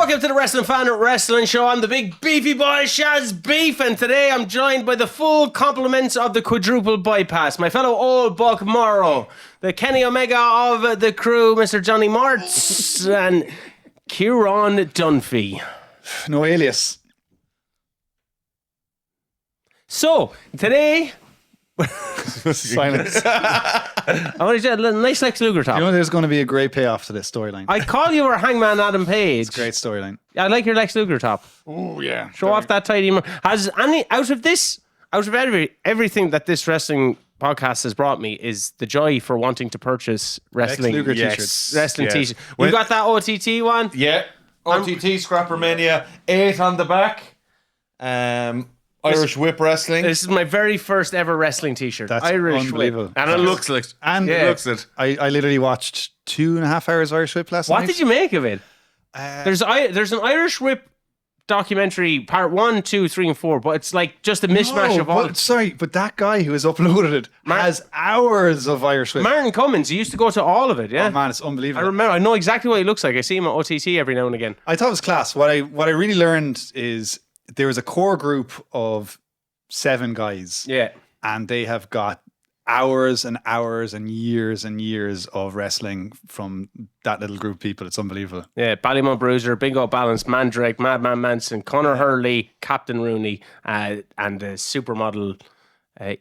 Welcome to the Wrestling Fan Wrestling Show. I'm the big beefy boy, Shaz Beef, and today I'm joined by the full complements of the quadruple bypass. My fellow old buck Morro, the Kenny Omega of the crew, Mr. Johnny Martz, and Kieran Dunphy. No alias. So, today... Silence. I want to do a nice Lex Luger top. You know there's going to be a great payoff to this storyline. I call you our Hangman Adam Page. It's a great storyline. I like your Lex Luger top. Oh, yeah. Show off that tidy. Has any out of everything that this wrestling podcast has brought me is the joy for wanting to purchase wrestling Lex Luger t-shirts. Wrestling t-shirts. You got that OTT one? Yeah. OTT Scrapper Mania 8 on the back. Irish Whip Wrestling. This is my very first ever wrestling t-shirt. That's Irish unbelievable. Whip. And it looks like And it looks it. I literally watched 2.5 hours Irish Whip last night. What did you make of it? There's an Irish Whip documentary, part 1, 2, 3, and 4, but it's like just a mishmash of all. But that guy who has uploaded it has hours of Irish Whip. Martin Cummins, he used to go to all of it, yeah. Oh man, it's unbelievable. I know exactly what he looks like. I see him at OTT every now and again. I thought it was class. What I really learned is there was a core group of 7 guys. Yeah. And they have got hours and hours and years of wrestling from that little group of people. It's unbelievable. Yeah, Ballymore Bruiser, Bingo Balance, Mandrake, Madman Manson, Conor Hurley, Captain Rooney, and the supermodel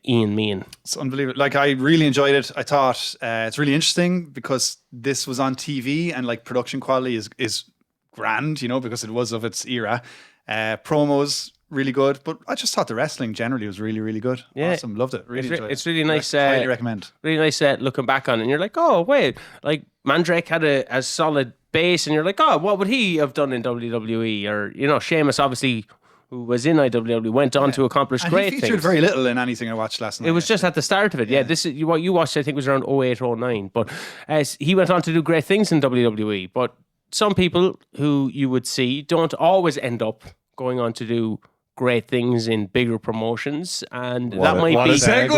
Ian Meehan. It's unbelievable. Like, I really enjoyed it. I thought it's really interesting because this was on TV and like production quality is grand, you know, because it was of its era. Promos really good, but I just thought the wrestling generally was really, really good. Yeah. Awesome, loved it. Really enjoyed it. It's really nice. Highly recommend. Really nice looking back on it. And you're like, oh, wait. Like, Mandrake had a solid base, and you're like, oh, what would he have done in WWE? Or, you know, Sheamus, obviously, who was in IWW, went on to accomplish And great he featured things. very little in anything I watched last night. It was just at the start of it. Yeah, this is what you watched, I think, was around 08, 09. But he went on to do great things in WWE. But some people who you would see don't always end up going on to do great things in bigger promotions, and What a segue!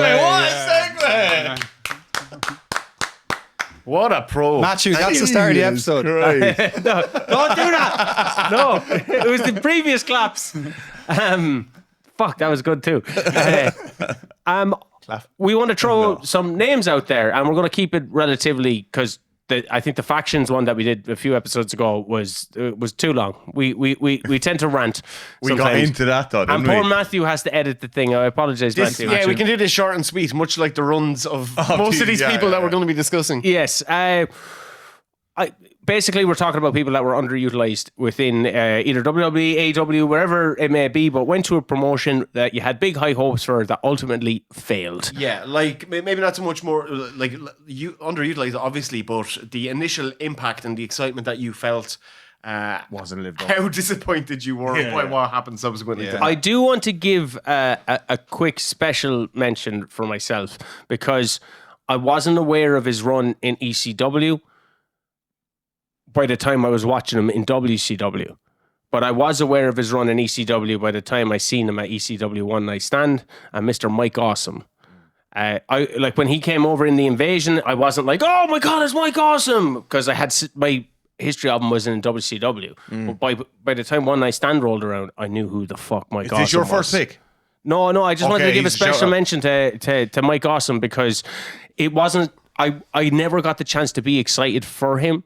What a pro. Matthew, that's the start of the episode. No, don't do that. No, it was the previous claps. Fuck, that was good too. We want to throw some names out there, and we're going to keep it relatively because I think the factions one that we did a few episodes ago was too long. We tend to rant. We got into that though, didn't and poor Matthew has to edit the thing. I apologise, Matthew. Yeah, we can do this short and sweet, much like the runs of most of these people that we're going to be discussing. Yes. Basically, we're talking about people that were underutilized within either WWE, AEW, wherever it may be, but went to a promotion that you had big high hopes for that ultimately failed. Yeah, like maybe not so much more like you underutilized, obviously, but the initial impact and the excitement that you felt wasn't lived up. How disappointed you were by what happened subsequently. Yeah. I do want to give a quick special mention for myself because I wasn't aware of his run in ECW by the time I was watching him in WCW. But I was aware of his run in ECW by the time I seen him at ECW One Night Stand and Mr. Mike Awesome. I like when he came over in the Invasion, I wasn't like, oh my God, it's Mike Awesome, because I had my history album was in WCW. But by the time One Night Stand rolled around, I knew who the fuck Mike Awesome was. Is this your first pick? No, I just wanted to give a he's a special shout-out. mention to Mike Awesome because it wasn't, I never got the chance to be excited for him.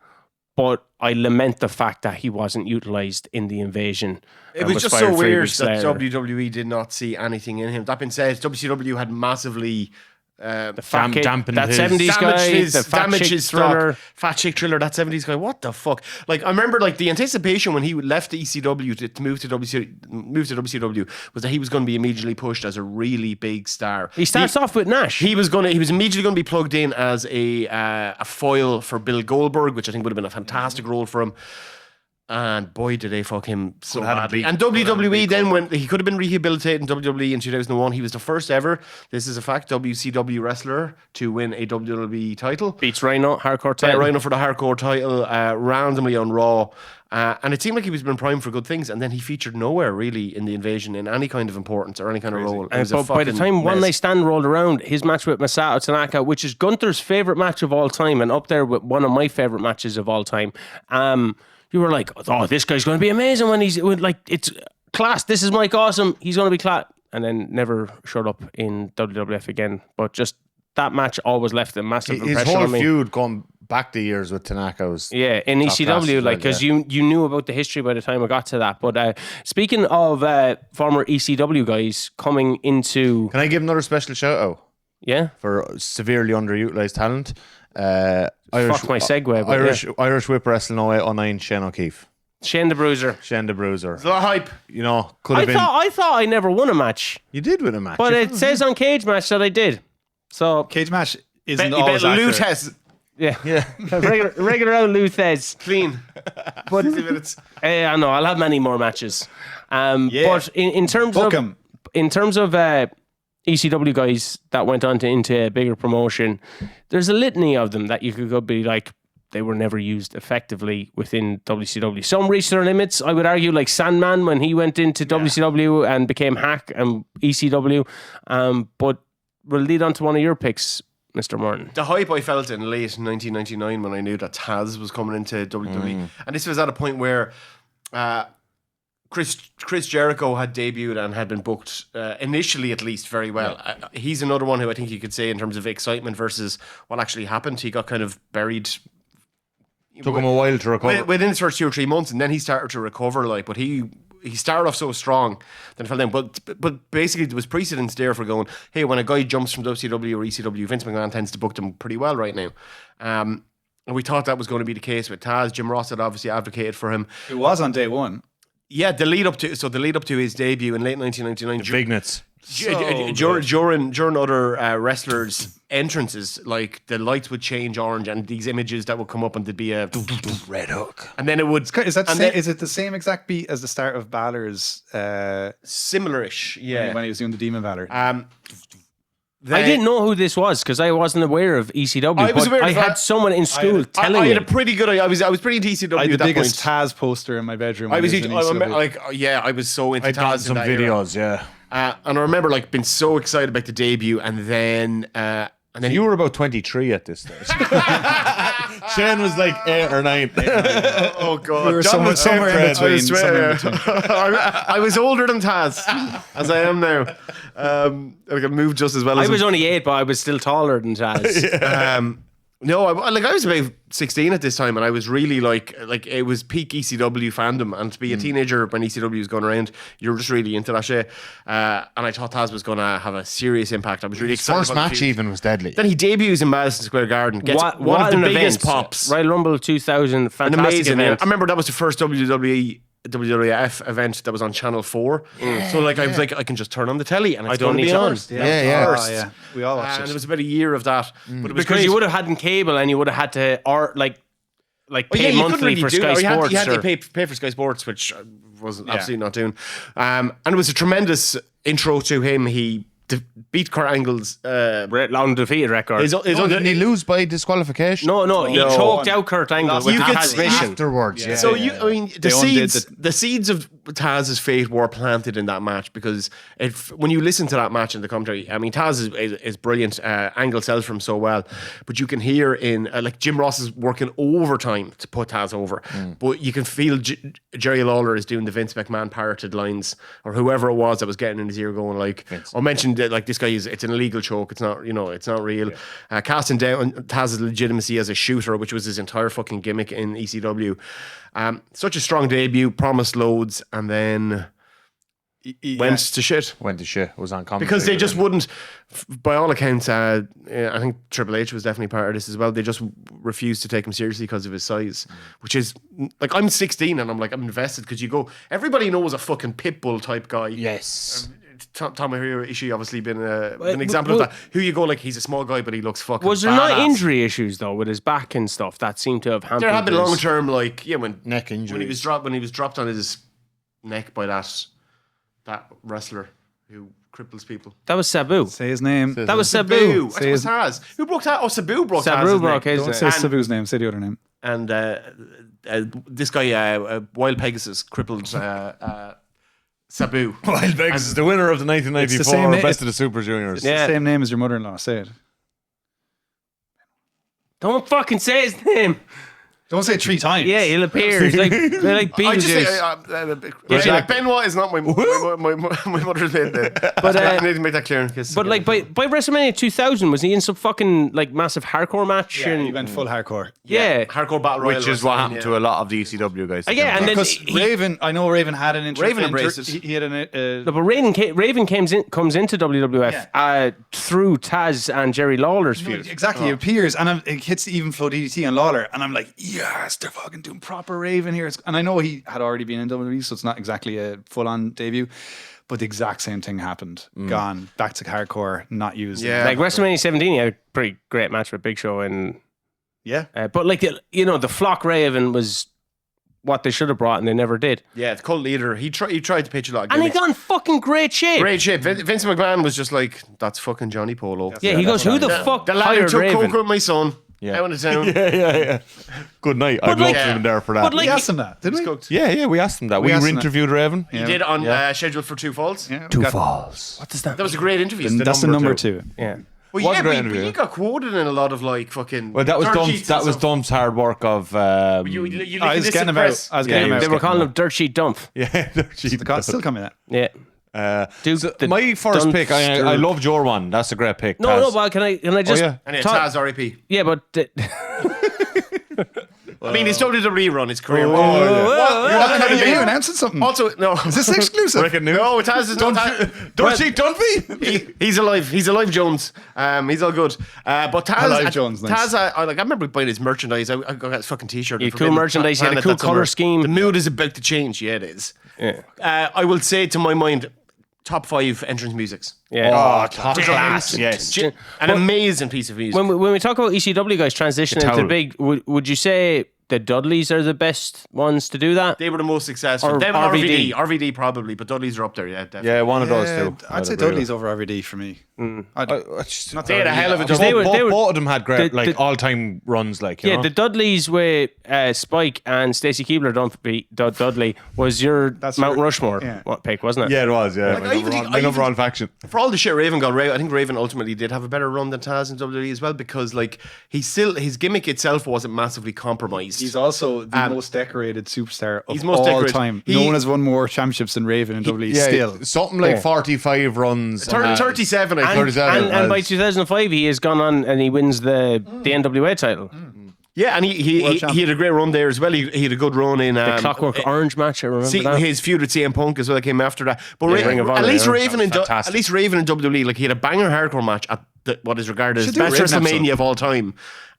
But I lament the fact that he wasn't utilized in the Invasion. It was just so weird that WWE did not see anything in him. That being said, WCW had massively the fat kid, dampened that his- 70s guy, the fat damaged chick his thriller. stock. Fat chick thriller, that 70s guy. What the fuck? Like, I remember like the anticipation when he left the ECW to move to WCW was that he was going to be immediately pushed as a really big star. He starts off with Nash. He was immediately going to be plugged in as a foil for Bill Goldberg, which I think would have been a fantastic role for him. And boy, did they fuck him so badly. And WWE then, when he could have been rehabilitated in WWE in 2001, he was the first ever, this is a fact, WCW wrestler to win a WWE title. Beats Rhino, hardcore title. Rhino for the hardcore title, randomly on Raw. And it seemed like he was been primed for good things, and then he featured nowhere really in the Invasion in any kind of importance or any kind of role. It was a But by the time One Night Stand rolled around, his match with Masato Tanaka, which is Gunther's favourite match of all time and up there with one of my favourite matches of all time, you were like, oh, this guy's going to be amazing when it's class. This is Mike Awesome. He's going to be class. And then never showed up in WWF again. But just that match always left a massive His impression whole on me. feud going back the years with Tanaka was Yeah, in top class ECW, as like, well, because yeah. you knew about the history by the time I got to that. But speaking of former ECW guys coming into... Can I give another special shout out Yeah? for severely underutilized talent? Fuck my segue, but Irish Whip Wrestling 0809 Shane O'Keefe. Shane the Bruiser. Shane the Bruiser. It's a lot of hype. You know, could have been. I thought I never won a match. You did win a match. But it says on Cage Match that I did. So, Cage match isn't You always bet accurate. Lutez. yeah. regular old Luthez. Clean. But 60 minutes. I know, I'll have many more matches. But in terms Book of... 'em. In terms of ECW guys that went on into a bigger promotion, there's a litany of them that you could go be like, they were never used effectively within WCW. Some reached their limits. I would argue, like Sandman when he went into WCW and became Hack and ECW. But we'll lead on to one of your picks, Mr. Martin. The hype I felt in late 1999 when I knew that Taz was coming into WWE. And this was at a point where Chris Jericho had debuted and had been booked, initially at least, very well. He's another one who I think you could say in terms of excitement versus what actually happened. He got kind of buried. Took him a while to recover. Within his first 2 or 3 months, and then he started to recover. But he started off so strong, then fell down. But basically, there was precedence there for going, hey, when a guy jumps from WCW or ECW, Vince McMahon tends to book them pretty well right now. And we thought that was going to be the case with Taz. Jim Ross had obviously advocated for him. It was on day one. Yeah, the lead up to his debut in late 1999. Vignets. During other wrestlers' entrances, like the lights would change orange, and these images that would come up, and there'd be a Red Hook. and then it would Is that and same, then- is it the same exact beat as the start of Balor's similar-ish, yeah. when he was doing the Demon Valor? I didn't know who this was because I wasn't aware of ECW. I was but aware of I that. had someone in school telling I me. had a pretty good. I was pretty into ECW I had at the that biggest point. Taz poster in my bedroom. I when was he in ECW. I was so into I'd gotten Taz some in that era. videos, yeah. And I remember like being so excited about the debut, and then You were about 23 at this stage. Shane was like 8 or 9. oh god, We were John was somewhere in same between. grade. Somewhere in between. I was older than Taz, as I am now. I could move just as well as I was only 8, but I was still taller than Taz. No, I was about 16 at this time, and I was really like it was peak ECW fandom. And to be a teenager when ECW was going around, you were just really into that shit. And I thought Taz was going to have a serious impact. I was really excited. First about the match feud. even was deadly. Then he debuts in Madison Square Garden, gets one of the an biggest event. pops. Royal Rumble 2000, An fantastic amazing event. I remember that was the first WWF event that was on Channel 4. So like I was like, I can just turn on the telly and it's I don't going to need be to on. ask. Yeah. Oh, yeah. We all watched And it. it was about a year of that. But it was Because great. you would have had in cable and you would have had to pay Oh, yeah, you couldn't monthly really for do Sky that. Sports. You had to or- pay for Sky Sports, which I was absolutely not doing. And it was a tremendous intro to him. He beat Kurt Angle's undefeated record. Didn't he lose by disqualification? No, he No. choked out Kurt Angle with You the could Taz see mission. Afterwards, yeah. So I mean, They undid the seeds of Taz's fate were planted in that match because when you listen to that match in the commentary, I mean, Taz is brilliant. Angle sells for him so well, but you can hear in like Jim Ross is working overtime to put Taz over, but you can feel Jerry Lawler is doing the Vince McMahon parroted lines or whoever it was that was getting in his ear, going like, I mentioned that like this guy it's an illegal choke. It's not, it's not real. Casting down Taz's legitimacy as a shooter, which was his entire fucking gimmick in ECW. Such a strong debut, promised loads, and then went to shit. Went to shit. Was on commentary. Because they just wouldn't, by all accounts, I think Triple H was definitely part of this as well. They just refused to take him seriously because of his size, which is like, I'm 16 and I'm invested because you go, everybody knows a fucking Pitbull type guy. Yes. Tomohiro Ishii obviously been an example of that. Who you go like, he's a small guy but he looks fucking Was there badass. not injury issues though with his back and stuff that seemed to have hampered? There had been his- long term like when Neck injury. when he was dropped on his neck by that wrestler who cripples people. That was Sabu. Say his name. That was Sabu. Sabu. Say What's his- Taz? Who broke Taz? Oh, Sabu broke Sabu Taz's broke neck. his Don't say Sabu's name. Say the other name. And this guy, Wild Pegasus, crippled Sabu. Wild Vegas is the winner of the It's the 1994 same name. Best of the Super Juniors. It's Yeah. the same name as your mother-in-law. Say it. Don't fucking say his name. Don't say it 3 times. Yeah, he'll appear. He's like I just say, Beetlejuice. Benoit is not my mother's name. But I need to make that clear. But like by WrestleMania 2000, was he in some fucking like massive hardcore match? Yeah, and he went full hardcore. yeah. hardcore battle royal, Which is what happened to a lot of the ECW guys. Yeah, and then Because Raven, I know Raven had an Raven embraced it. He had an. No, but Raven comes into WWF through Taz and Jerry Lawler's feud. Exactly, he appears and it hits the even flow DDT on Lawler, and I'm like, yes, they're fucking doing proper Raven here. And I know he had already been in WWE, so it's not exactly a full-on debut, but the exact same thing happened. Gone back to hardcore, not used. Yeah. Like WrestleMania 17, he had a pretty great match with Big Show, and but like the Flock Raven was what they should have brought, and they never did. Yeah, the cult leader. He tried to pitch a lot of And he gimmicks. got in fucking great shape. Great shape. Vince McMahon was just like, that's fucking Johnny Polo. Yeah, he goes, who the fuck The lad who hired took Raven? coke with my son. Yeah. Out of town. Yeah. Good night. I'd love to have been there for that. but like- We asked him that, didn't we? Cooked. yeah, we asked him that. We asked him that. interviewed Raven. He did on schedule for 2 Falls. Yeah, Two got- falls. What does that That was a great interview. That's the number 2. Yeah. Well, Was yeah, a great but interview. you got quoted in a lot of like fucking. Well, that was dirt Dump's. sheets That and was stuff. Dump's hard work of. You I was getting him out. I was getting him out. They were calling him Dirt Sheet Dump. yeah, The card's still coming out. Yeah. So the my first pick, I Dunpster. loved your one. That's a great pick. No, Taz. but can I just yeah. And yeah, talk- Taz RIP. Yeah, but I mean, his WWE run, his career. Are you announcing something? Also, no. Is this exclusive? No, Taz is not. Don't cheat, Dunphy. He's alive. He's alive, Jones. He's all good. But Taz, Alive Jones, nice. Taz, I remember buying his merchandise. I got his fucking T-shirt. You for cool Forbidden merchandise, you had a Planet cool that summer. colour scheme. The mood is about to change. Yeah, it is. yeah. I will say, to my mind, top 5 entrance musics. Yeah. Oh, top class. Yes. An amazing piece of music. When we talk about ECW guys transitioning into towel. big, would you say the Dudleys are the best ones to do that? They were the most successful. Or Them and RVD. RVD probably, but Dudley's are up there. Yeah, definitely. Yeah, one of those two. I'd say agree Dudley's over RVD for me. Not They had a hell of a Both, They were- both of them had great, the- all-time runs. Like, you Yeah, know? the Dudleys with Spike and Stacey Keebler Dunphy Dudley was your Mount your- Rushmore yeah. pick, wasn't it? yeah, it was. Yeah, Like, I even think- I my even- overall faction. For all the shit Raven got, I think Raven ultimately did have a better run than Taz in WWE as well, because like his gimmick itself wasn't massively compromised. He's also the most decorated superstar of He's most all decorated. time. He- no one has won more championships than Raven in WWE still. something like Yeah. 45 runs. 37, I think. 37. And by 2005, he has gone on and he wins the NWA title. Yeah, and he World champ. had a great run there as well. He had a good run in The Clockwork Orange match, I remember See, that. his feud with CM Punk as well came after that. But Ring of Honor, at least yeah. Raven in Fantastic. at least Raven in WWE, like he had a banger hardcore match at what is regarded as Should do a best Raven WrestleMania episode. of all time.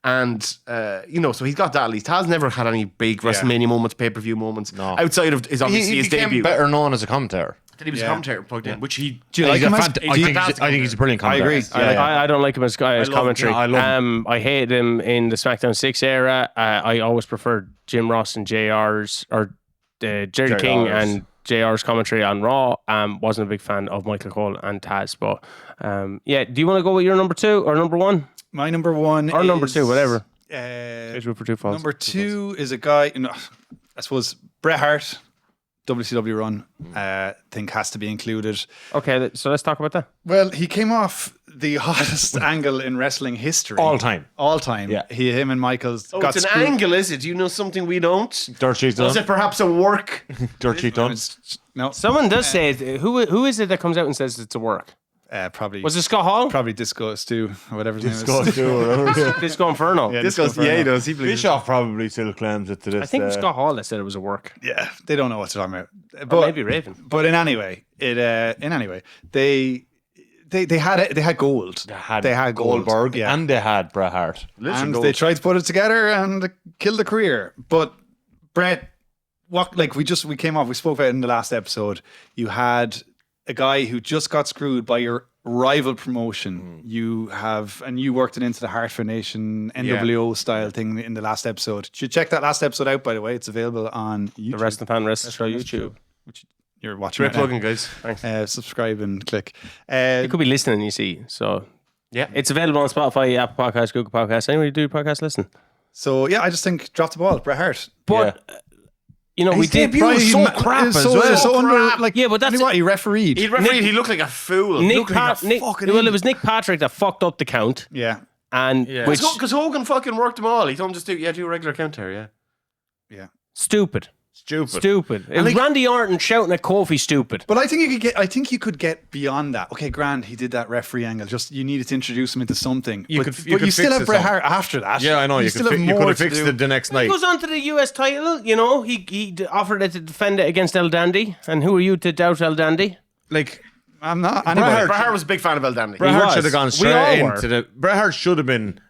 And so he's got that at least. Taz never had any big WrestleMania moments, pay-per-view moments outside of his obviously he his became debut. better known as a commentator. That he was a commentator plugged in, which he Do you like him? I think he's a brilliant I commentator. agree. I don't like him as love him. commentary. Yeah, I love him. I hate him in the SmackDown 6 era. I always preferred Jim Ross and JR's or Jerry King JR's. and JR's commentary on Raw. Wasn't a big fan of Michael Cole and Taz. But yeah, do you want to go with your number 2 or number 1? My number 1 Or number is, 2, whatever. Uh, Schedule for 2 falls. number 2 is a guy, I suppose Bret Hart, WCW run, think has to be included. Okay, so let's talk about that. Well, he came off the hottest angle in wrestling history. All time. All time. Yeah. Him and Michaels Oh, got it's an screwed. angle, is it? Do you know something we don't? Dirt sheet Was done. it perhaps a work? Dirt sheet done. No, Someone does say it. Who is it that comes out and says it's a work? probably Was it Scott Hall? probably Disco Stu or whatever his name Disco is. too, or whatever. Disco Inferno. Yeah, This goes, Disco Inferno. he does. He believes. Bischoff probably still claims it to this. I think it was Scott Hall that said it was a work. Yeah, they don't know what they're talking about. Or But maybe Raven. But in any way, they had gold. They had gold. Goldberg Yeah. and they had Bret Hart. And they tried to put it together and kill the career. But Brett, we came off, we spoke about it in the last episode. You had a guy who just got screwed by your rival promotion. You worked it into the Hart Foundation NWO style thing in the last episode. You should check that last episode out, by the way. It's available on YouTube. The Rest of the Fan Rest Show YouTube. Which you're watching Great right now. plugging, guys. Subscribe and click. You could be listening, you see. So Yeah. it's available on Spotify, Apple Podcasts, Google Podcasts. Anywhere you do your podcast, listen. So yeah, I just think drop the ball, Bret Hart. But we His did. debut was so crap as well. Yeah, but that's he refereed. He looked like a fool. Nick. looked like a Nick fucking well, it was Nick Patrick that fucked up the count, Yeah. and which Because Hogan fucking worked them all. He told him just do a regular count there, yeah. Yeah. Stupid. Stupid. It was Randy Orton shouting at Kofi stupid. But I think you could get beyond that. Okay, grand, he did that referee angle. Just you needed to introduce him into something. You but could you still fix have it Bret some. Hart after that. Yeah, I know. You still could have more have to fixed do. it the next He night. goes on to the US title, you know, he offered it to defend it against El Dandy. And who are you to doubt El Dandy? Like, I'm not. Bret Anybody. Hart- Bret Hart was a big fan of El Dandy. Bret Hart was. should have gone We straight all were. into the. Bret Hart should have been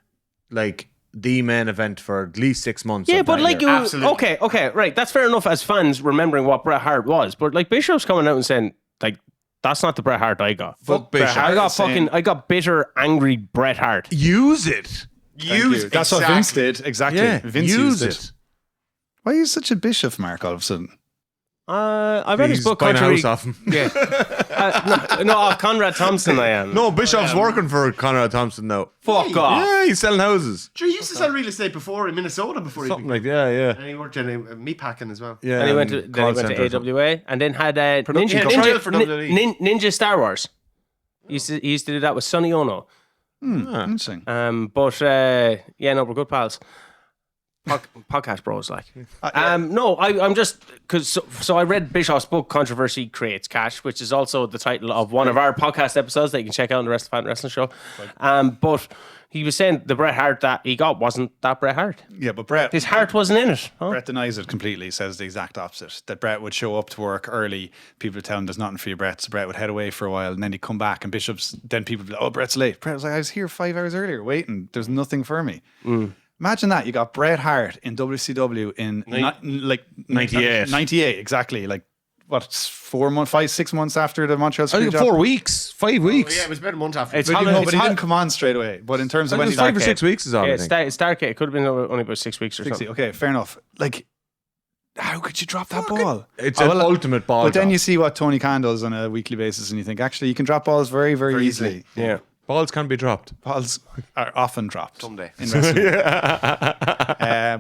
like the main event for at least 6 months. Yeah, of but that like year. you, Absolutely. okay, right. That's fair enough as fans remembering what Bret Hart was. But like Bishop's coming out and saying, like, that's not the Bret Hart I got. Fuck Bishop. I got bitter, angry Bret Hart. Use it. Use That's what Vince did. Exactly. Yeah, Vince use used it. Why are you such a Bischoff, Mark, all of a sudden? I read his He's book. buying a Contrary, house off him. yeah. No, of Conrad Thompson. I am. No, Bishop's working for Conrad Thompson now. Fuck off. Yeah, he's selling houses. Sure, he used to sell real estate before in Minnesota before he Something like that, yeah. and he worked in meat packing as well. Yeah. And he went to call then he went centre. to AWA and then had Production company. Trial for WWE. Ninja Star Wars. He used to do that with Sonny Ono. Interesting. But yeah, no, we're good pals. Podcast bros, like. No, I'm just because so I read Bischoff's book, Controversy Creates Cash, which is also the title of one of our podcast episodes that you can check out on the Rest of Fan Wrestling Show. But he was saying the Bret Hart that he got wasn't that Bret Hart. Yeah, but Bret. His heart wasn't in it. Huh? Bret denies it completely, says the exact opposite. That Bret would show up to work early, people would tell him there's nothing for you, Bret. So Bret would head away for a while and then he'd come back and then people would be like, oh, Bret's late. Bret was like, I was here 5 hours earlier waiting. There's nothing for me. Imagine that. You got Bret Hart in WCW in 98. 98, exactly. Like, what, 6 months after the Montreal I think Screwjob? 4 weeks, 5 weeks. Yeah, it was about a month after. It's But, holiday- but he didn't come on straight away. But in terms of I when think he it was 5 or 6 weeks is all, Yeah, I it's think. Stargate. It could have been only about 6 weeks or 60. something. Okay, fair enough. Like, how could you drop that ball? It's an ultimate ball But then drop. you see what Tony Khan does on a weekly basis and you think, actually, you can drop balls very, very easily. Yeah. Balls can be dropped. Balls are often dropped. Someday. In wrestling.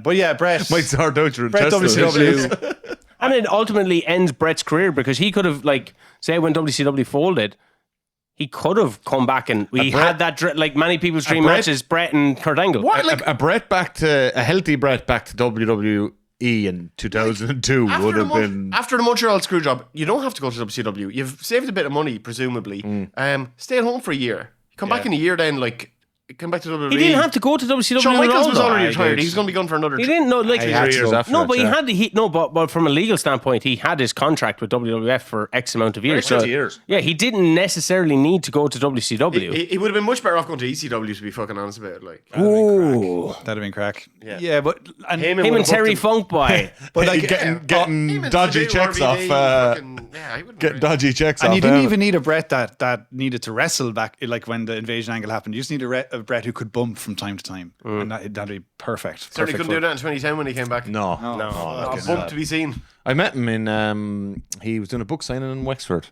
But yeah, Bret. Might start out your Bret intestines. WCW. And it ultimately ends Bret's career because he could have, like, say when WCW folded, he could have come back and we had that, like many people's dream Bret- matches, Bret and Kurt Angle. What? Like, a healthy Bret back to WWE in 2002 would have been. after the Montreal Screwjob, you don't have to go to WCW. You've saved a bit of money, presumably. Stay at home for a year. Come back in a year, then come back to WWE. He didn't have to go to WCW. Shawn at Michaels all, was though. already I retired. did. He's going to be gone for another. He didn't know, like, He had 3 to years go. after no, that, but he yeah. had but from a legal standpoint, he had his contract with WWF for X amount of years. 20 years. Yeah, he didn't necessarily need to go to WCW. He would have been much better off going to ECW, to be fucking honest about it. Like, Ooh, That'd have been crack. Yeah. But and Him him and Terry Funk Boy. but like getting dodgy checks off. Get dodgy checks and off. you didn't him. even need a Bret that needed to wrestle back, like when the invasion angle happened. You just need a Bret who could bump from time to time, and that'd be perfect. Certainly Perfect couldn't for- do that in 2010 when he came back. No. A fucking bump hell. to be seen. I met him in. He was doing a book signing in Wexford.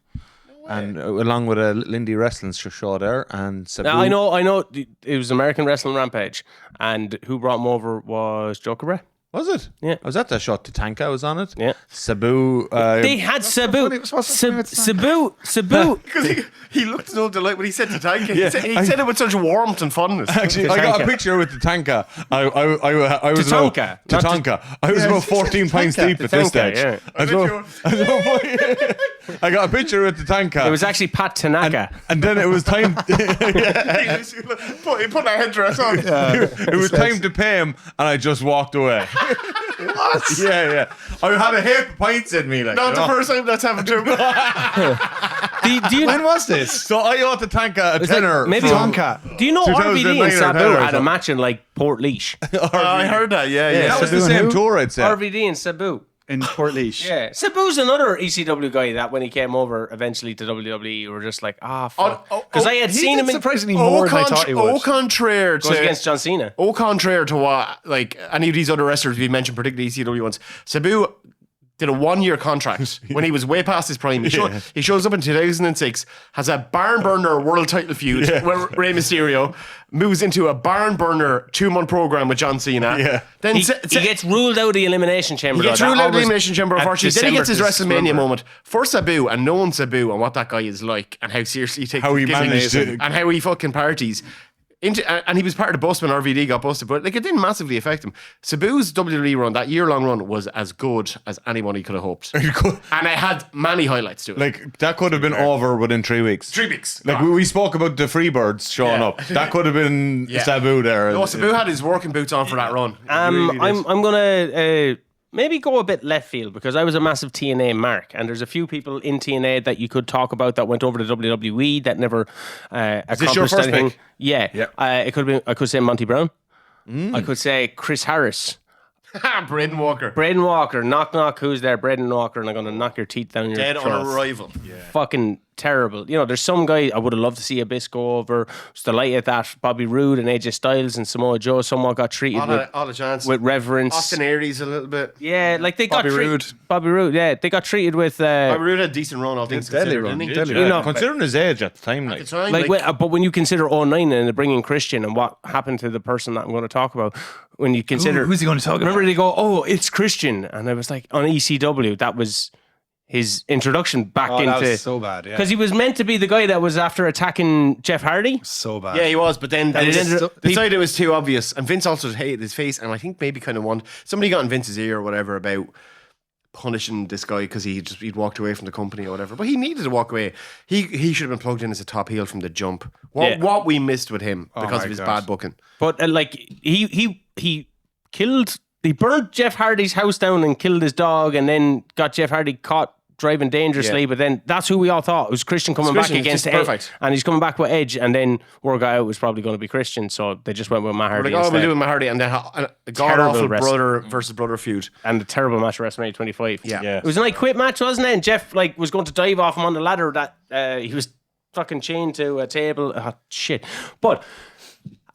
And along with a little indie wrestling show there. And Sabu, Now, I know. It was American Wrestling Rampage, and who brought him over was Joe Cabret. Was it? Yeah. I was at that shot. Tatanka was on it. Yeah. Sabu. They had Sabu. funny. What's so funny with Sabu. Because he looked so delighted when he said Tatanka. He said it with such warmth and fondness. Actually, I got a Tatanka. picture with Tatanka. I was Tatanka, about not Tatanka. I was about 14 pints deep at this Tatanka, stage. yeah. I got a picture with Tatanka. It was actually Pat Tanaka. and then it was time. He put a headdress on. It was time to pay him, and I just walked away. What? Yeah. I had a heap of pints in me, like. Not you the know. first time that's happened to him. Do you, When was this? So I ought to Tanka a tenner. maybe from- Tonka. Do you know 2009 RVD and or Sabu 10 or had a something. match in like Port Leash? I heard that, yeah. That was the Sabu and same who? tour, I'd say. RVD and Sabu. In Port Leash. Yeah, Sabu's another ECW guy that when he came over eventually to WWE, we were just like, fuck. Because I had He seen did him in surprisingly more than I thought he would. Au contraire goes to against John Cena. Au contraire to what like any of these other wrestlers we mentioned, particularly ECW ones, Sabu did a 1-year contract when he was way past his prime. He shows up in 2006, has a barn burner world title feud with Rey Mysterio, moves into a barn burner 2-month program with John Cena. Yeah. Then He gets ruled out of the Elimination Chamber. he gets though. ruled That out of the always- Elimination Chamber, at unfortunately. Then he gets his December to WrestleMania December. moment. For Sabu, and knowing Sabu and what that guy is like, and how seriously he takes How he his gimmick, managed to- and how he fucking parties. And he was part of the bust when RVD got busted, but like it didn't massively affect him. Sabu's WWE run, that year-long run, was as good as anybody could have hoped. And it had many highlights to it. Like, that could have been over within 3 weeks. 3 weeks. Like, we spoke about the Freebirds showing up. That could have been Sabu there. No, Sabu had his working boots on for that run. I'm gonna maybe go a bit left field because I was a massive TNA mark, and there's a few people in TNA that you could talk about that went over to WWE that never accomplished your first anything. pick? Yeah, it could be. I could say Monty Brown. I could say Chris Harris. Braden Walker. Braden Walker, knock knock, who's there? Braden Walker, and I'm gonna knock your teeth down your Dead throat. on arrival. Fucking terrible. You know, there's some guy I would have loved to see Abyss go over. Was delighted that Bobby Roode and AJ Styles and Samoa Joe somewhat got treated All the chance. with reverence. Austin Aries a little bit. Yeah, like they Bobby got Roode. Bobby Roode, yeah, they got treated with Bobby Roode had a decent run, all things deadly considered, run, didn't he? deadly you know, Considering his age at the time, like. At the time, like, but when you consider 09 and they bring in Christian and what happened to the person that I'm going to talk about, when you consider who's he going to talk about? Remember they go, oh, it's Christian, and I was like, on ECW, that was his introduction back Oh, that into was so bad, yeah. because he was meant to be the guy that was after attacking Jeff Hardy. So bad. Yeah, he was, but then And it ended up- decided it was too obvious. And Vince also hated his face, and I think maybe kind of wanted somebody got in Vince's ear or whatever about punishing this guy because he'd walked away from the company or whatever. But he needed to walk away. He should have been plugged in as a top heel from the jump. What we missed with him because my of his God. bad booking. But like he killed, he burnt Jeff Hardy's house down and killed his dog, and then got Jeff Hardy caught driving dangerously. Yeah. But then that's who we all thought it was Christian coming back Christian, against it's Edge, perfect. and he's coming back with Edge, and then word got out was probably going to be Christian, so they just went with Matt We're Hardy like, oh, we'll instead. do it with Hardy, and then a god Terrible awful wrestling. brother versus brother feud. And the terrible match at WrestleMania 25. Yeah. It was a night quit match, wasn't it? And Jeff like was going to dive off him on the ladder that he was fucking chained to a table. Oh, shit. But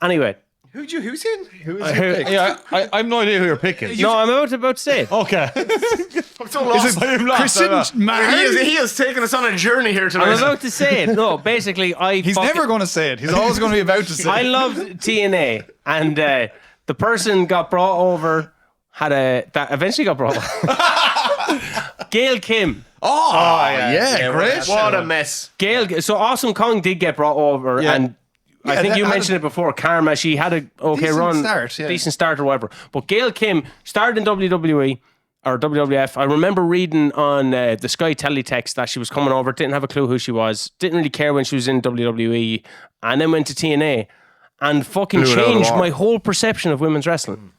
anyway, Who's in? Yeah, I have no idea who you're picking. no, I'm about to say it. Okay. I'm so lost. I'm lost. Christian He has taken us on a journey here I'm tonight. about to say it. No, basically, He's never going to say it. He's always going to be about to say I it. love TNA, and the person got brought over that eventually got brought over. Gail Kim. yeah, great. What a mess. Gail. So Awesome Kong did get brought over, and I think that you had mentioned it before. Karma, she had a okay Decent run, start, yeah. decent start or whatever. But Gail Kim started in WWE or WWF. I remember reading on the Sky Teletext that she was coming over. Didn't have a clue who she was. Didn't really care when she was in WWE, and then went to TNA, and fucking Blew it out of the changed water. my whole perception of women's wrestling.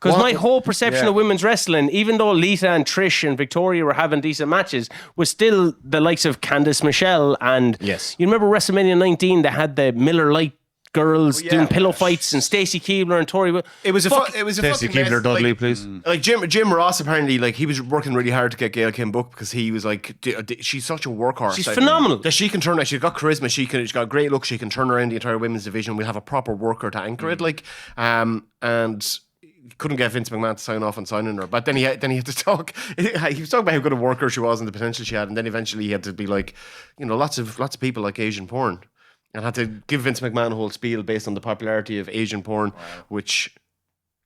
Because my whole perception of women's wrestling, even though Lita and Trish and Victoria were having decent matches, was still the likes of Candice Michelle. And Yes. you remember WrestleMania 19, they had the Miller Lite girls yeah. doing pillow fights and Stacey Keebler and Tori. It was a Stacey fucking Keebler mess. Dudley, Like, please. Like Jim Ross apparently, like he was working really hard to get Gail Kim booked because he was like, she's such a workhorse. She's Like, phenomenal. That she can turn. She's got charisma. She's got a great look. She can turn around the entire women's division. We'll have a proper worker to anchor it. Like, and couldn't get Vince McMahon to sign off on signing her. But then he had to talk. He was talking about how good a worker she was and the potential she had. And then eventually he had to be like, you know, lots of people like Asian porn. And had to give Vince McMahon a whole spiel based on the popularity of Asian porn, which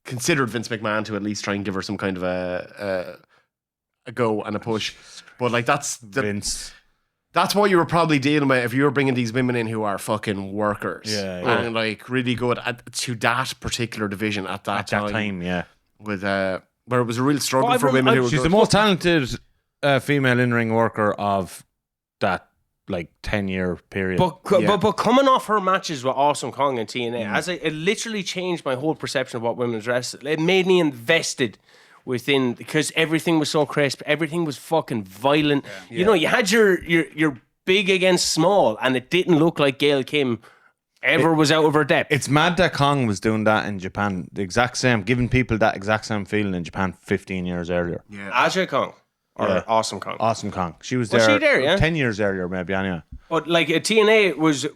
considered Vince McMahon to at least try and give her some kind of a go and a push. But like Vince. that's what you were probably dealing with if you were bringing these women in who are fucking workers. Yeah. And like really good to that particular division at that time. Yeah. With where it was a real struggle Well, for women who were She's good. the most talented female in-ring worker of that like 10-year period. But coming off her matches with Awesome Kong and TNA, it literally changed my whole perception of what women's wrestling. It made me invested within because everything was so crisp, everything was fucking violent. You know, you had your big against small, and it didn't look like Gail Kim ever was out of her depth. It's mad that Kong was doing that in Japan. The exact same, giving people that exact same feeling in Japan 15 years earlier. Aja Kong or Awesome Kong. Awesome Kong. She was Was there, she there, yeah? 10 years earlier, maybe, anyway. But like TNA was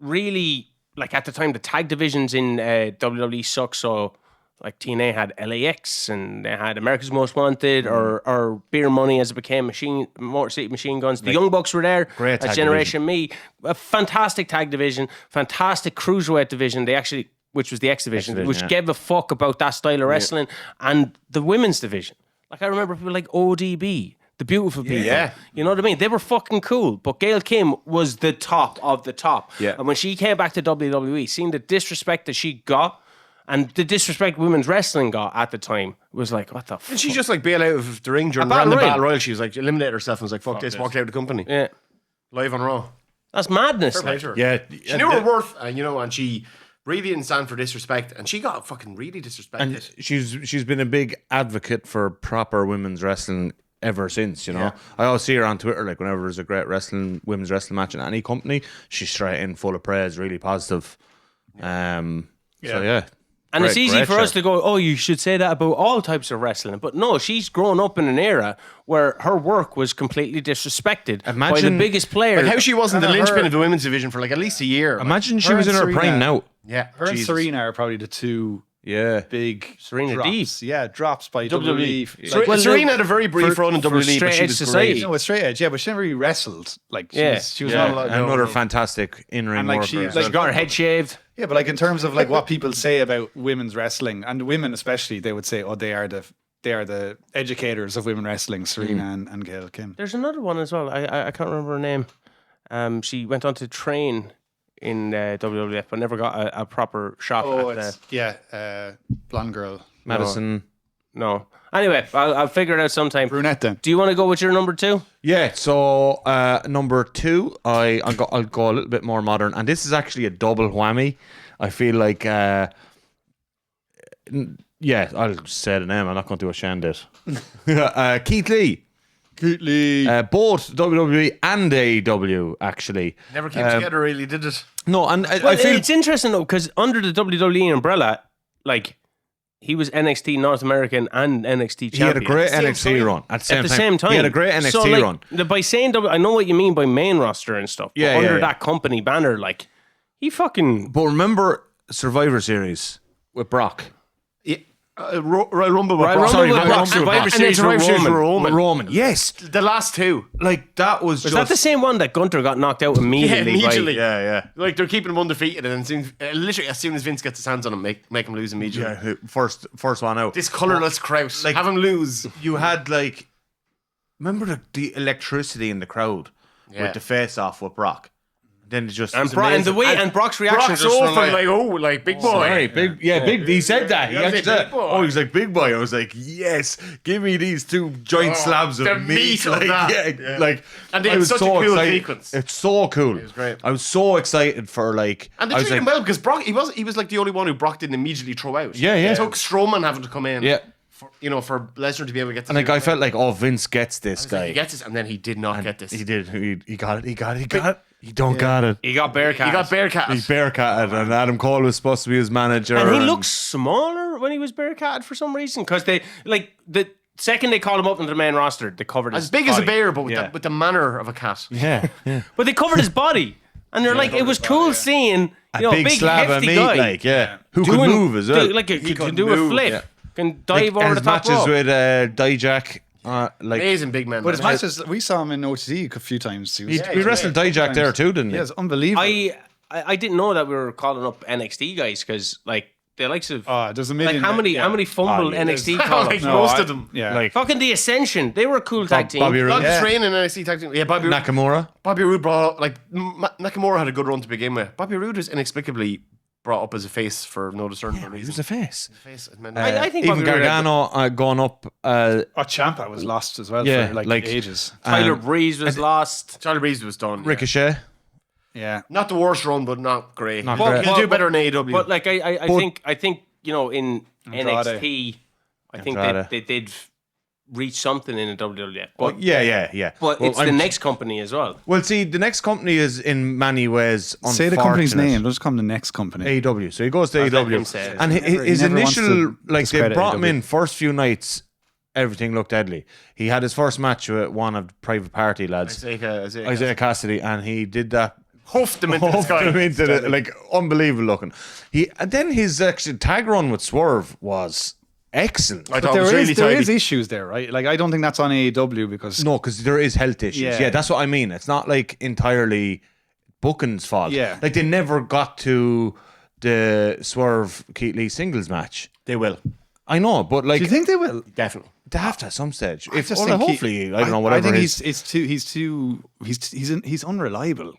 really like at the time the tag divisions in WWE sucked. So like TNA had LAX and they had America's Most Wanted or Beer Money as it became Motor City Machine Guns. The Young Bucks were there. Great as tag Generation Me, a fantastic tag division, fantastic cruiserweight division. They actually, which was the X division, which gave a fuck about that style of wrestling, and the women's division. Like I remember people like ODB. the beautiful people. Yeah. You know what I mean? They were fucking cool. But Gail Kim was the top of the top. Yeah. And when she came back to WWE, seeing the disrespect that she got and the disrespect women's wrestling got at the time was like, what the fuck? And she just like bailed out of the ring during A battle the royal. Battle Royal. She was like, eliminated herself and was like, fuck this, walked out of the company. Yeah. Live on Raw. That's madness. Fair play Like. to her. Yeah, She knew her worth, and she really didn't stand for disrespect, and she got fucking really disrespected. and she's been a big advocate for proper women's wrestling ever since. You know, I always see her on Twitter, like whenever there's a great women's wrestling match in any company, she's straight in, full of praise, really positive. So yeah. And it's easy for us to to go, oh, you should say that about all types of wrestling. But no, she's grown up in an era where her work was completely disrespected by the Imagine- biggest player. Like how she wasn't the Kinda linchpin her- of the women's division for like at least a year. Imagine she her was in and her prime Serena- now. Yeah. Her and Jesus. Serena are probably the two Yeah. big Serena drops. Deeb. Yeah, drops by WWE. WWE. Ser- well, Serena had a very brief for- run in for WWE, but straight she edge was society. great. No, with straight edge, yeah, but she never really wrestled. Like she Yeah. was, she was Yeah, not allowed. another fantastic in-ring And, like, worker. she- as like, She got her head shaved. Yeah, but like in terms of like what people say about women's wrestling and women especially, they would say, oh, they are the educators of women wrestling, Serena and Gail Kim. There's another one as well. I can't remember her name. She went on to train in WWF, but never got a proper shot Oh, at it's blonde girl, Madison. no. Anyway, I'll figure it out sometime. brunette. Then Do you want to go with your number 2? Yeah, so number 2, I'll go a little bit more modern, and this is actually a double whammy. I feel like, yeah, I'll say the name. I'm not going to do a Shan did. Keith Lee. Both WWE and AEW actually. Never came together, really, did it? No, and I Well, feel it's interesting though because under the WWE umbrella, like he was NXT North American and NXT champion. he had a great At the NXT time. run at At the same time, He had a great NXT so, like, run. By saying I know what you mean by main roster and stuff. Yeah, but under yeah. that company banner, like he fucking But remember Survivor Series with Brock. Royal Rumble with Royal Brock. Rumble Sorry, with Royal Brock, Rumble with Survivor Brock. And then Series Survivor with Series with Roman. Roman. Roman, yes. The last two. Like that was was that the same one that Gunter got knocked out immediately? immediately. Yeah. Like they're keeping him undefeated, and then literally as soon as Vince gets his hands on him, make him lose immediately. Yeah, first one out. This colourless Kraus, Like- have him lose. You had like, remember the electricity in the crowd Yeah. with the face off with Brock. Then it just And, was and the amazing. way and Brock's reaction Brock's just over from like big boy. Sorry, big, big. He said that. He Yeah, actually big said, boy. "Oh, he's like big boy." I was like, "Yes, give me these two giant slabs the of meat." meat of Like, that. yeah, like, And I it's was such a so cool excited. sequence. It's so cool. It was great. I was so excited for like. And they I was treated him like, well because Brock, he was like the only one who Brock didn't immediately throw out. Yeah. It took Strowman having to come in. Yeah. For Lesnar to be able to get to And like I felt like, oh, Vince gets this guy. he gets this, and then he did not get this. He did. He got it. He got it. He don't got it. he got Bearcat. He got Bearcat. He's Bearcat, and Adam Cole was supposed to be his manager. and he looks smaller when he was Bearcat for some reason because they like the second they called him up into the main roster, they covered his as big as a body. bear, but Yeah. with the manner of a cat. Yeah. But they covered his body, and they're like, it was cool seeing A a big slab of hefty meat, guy like who could doing- move as well. like can could do move, a flip, yeah. can dive over and the his top matches rope. with Dijak, like Amazing big man. But his man. matches, we saw him in OTD a few times. He was, we wrestled Dijak there too, didn't yeah, he? it's unbelievable. I didn't know that we were calling up NXT guys because like the likes of There's a like million. how many fumbled yeah, NXT Like call ups? most of them. Yeah, Like Fucking the Ascension, they were a cool tag team. Bobby A lot Roode, of training in NXT tag team. Yeah, Bobby Nakamura. Roode brought Nakamura had a good run to begin with. Bobby Roode was inexplicably brought up as a face for no discernible He reason. was a face. Face, it meant- I think Even Bobby Roode had Gargano going up. Ciampa was lost as well Yeah, for like like- ages. Tyler Breeze was lost. Charlie Breeze was done. yeah. Ricochet. Yeah, Not the worst run, but not great. Not He'll great. do better in AEW. But like I think in Andrade. NXT, I think Andrade. they did reach something in the WWF. But Yeah. but Well, it's the next company as well. Well, see, the next company is in many ways say the company's unfortunate. name. Let's come the next company. AEW. So he goes to let AEW. him say it. And He his never wants initial, to like, they discredit brought him AEW. in first few nights, everything looked deadly. He had his first match with one of the Private Party lads, Isaiah Cassidy, and he did that. Huffed him into the Huffed sky. him into the, like, unbelievable looking. And then his actual tag run with Swerve was excellent. I But thought it was really there tidy. is issues there, right? Like I don't think that's on AEW because No, because there is health issues. Yeah. Yeah, that's what I mean. It's not like entirely Booking's fault. Yeah. Like they never got to the Swerve Keith Lee singles match. They will. I know, but like Do you think they will? Definitely. they have to at some stage. If just think hopefully, I don't know, whatever. I think his- he's unreliable.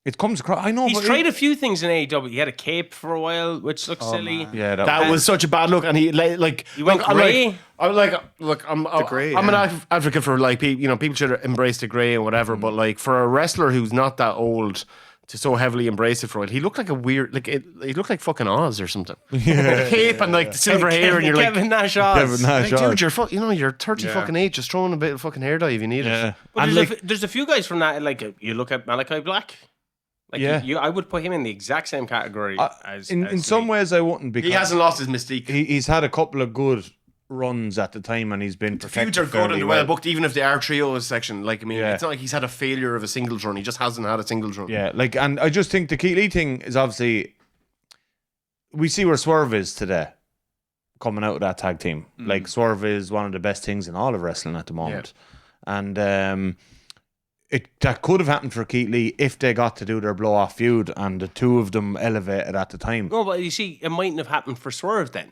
it comes across. I know, He's but tried a few things in AEW. He had a cape for a while, which looks silly. yeah, That was such a bad look, and he like He went grey. I'm grey, I'm an advocate for like people should embrace the grey and whatever, but like for a wrestler who's not that old to so heavily embrace it for a while, he looked like a weird he looked like fucking Oz or something. Yeah. The cape and like the silver hair, and you're like Kevin Nash Oz. Kevin Nash like, Oz. dude, you're 30 fucking 8, just throwing a bit of fucking hair dye if you need Yeah. it. But And there's a few guys from that. Like you look at Malachi Black. Like Yeah. I would put him in the exact same category as in some ways I wouldn't, because He hasn't lost his mystique. he's had a couple of good runs at the time, and he's been protected Feuds are good fairly and they're well booked, even if they are trios section. Like, I mean, Yeah. it's not like he's had a failure of a singles run. He just hasn't had a singles run. Yeah, like, and I just think the Keith Lee thing is obviously, we see where Swerve is today, coming out of that tag team. Like, Swerve is one of the best things in all of wrestling at the moment, and that could have happened for Keith Lee if they got to do their blow off feud, and the two of them elevated at the time. No, but you see, it mightn't have happened for Swerve then.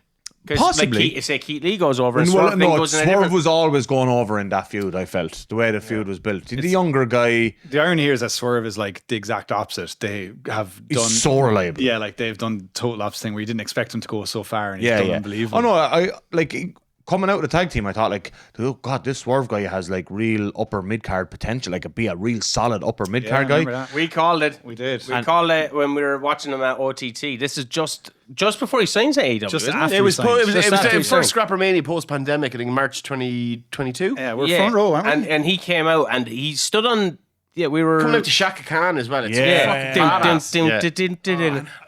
Possibly. Like, say Keith Lee goes over, and Well, Swerve no, goes in a Swerve different. was always going over in that feud, I felt, the way the feud was built. The younger guy The irony here is that Swerve is like the exact opposite. They have is done so reliable. Yeah, like they've done total opposite thing where you didn't expect him to go so far, and he's done unbelievable. Oh no, I like coming out of the tag team. I thought like, oh god, this Swerve guy has like real upper mid card potential. Like, be a real solid upper mid card guy. remember that? We called it. We did. We called it when we were watching him at OTT. This is just before he signs to AEW. Just isn't after it? It was Just after the he first signed. Scrappermania post pandemic, I think March 2022. Yeah, we're front row, aren't we? and he came out and he stood on. Yeah, we were Coming out to Shaka Khan as well. It's Yeah. fucking badass.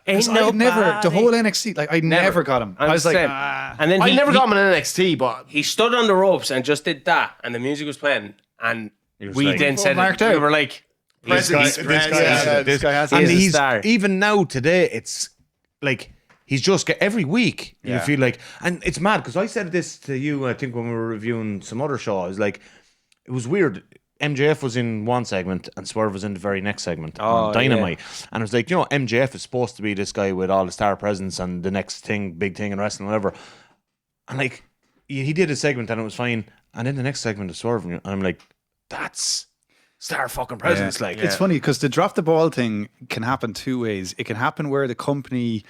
Ain't I never the nobody. whole NXT, like I never got him. I was like, Same. And then I he never got him in NXT, but he stood on the ropes and just did that, and the music was playing, and was we like- then said marked it. We out. were like, This guy has and and he's a he's star. even now today. It's like he's just get every week. You feel like, and it's mad because I said this to you. I think when we were reviewing some other show, I was like, it was weird. MJF was in one segment and Swerve was in the very next segment on Dynamite. And I was like, MJF is supposed to be this guy with all the star presence and the next thing, big thing in wrestling, whatever. And like, he did a segment and it was fine. And then the next segment is Swerve. And I'm like, that's star fucking presence. Like, it's funny because the drop the ball thing can happen two ways. It can happen where the company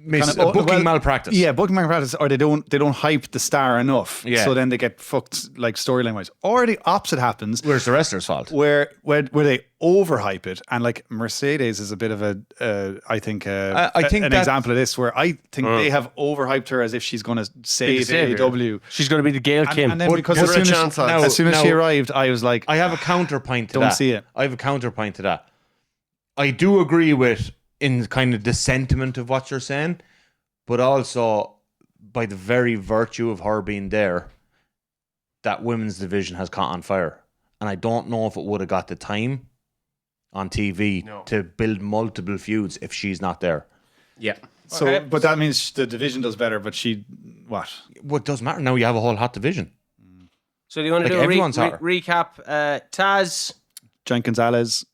booking malpractice. Yeah, booking malpractice, or they don't hype the star enough. Yeah. So then they get fucked like storyline wise. Or the opposite happens Where's the wrestler's fault? where they overhype it, and like Mercedes is a bit of I think an that- example of this, where I think they have overhyped her as if she's going to save savior. AEW. she's going to be the Gail Kim. And then because as soon as she arrived, I was like, I have a counterpoint to Don't that. see it. I have a counterpoint to that. I do agree with in kind of the sentiment of what you're saying, but also by the very virtue of her being there, that women's division has caught on fire. And I don't know if it would have got the time on TV to build multiple feuds if she's not there. yeah. so. Okay. But that means the division does better. But what? Well, it doesn't matter. Now you have a whole hot division. So do you want to Like, do a everyone's hotter. recap? Taz, John Gonzalez.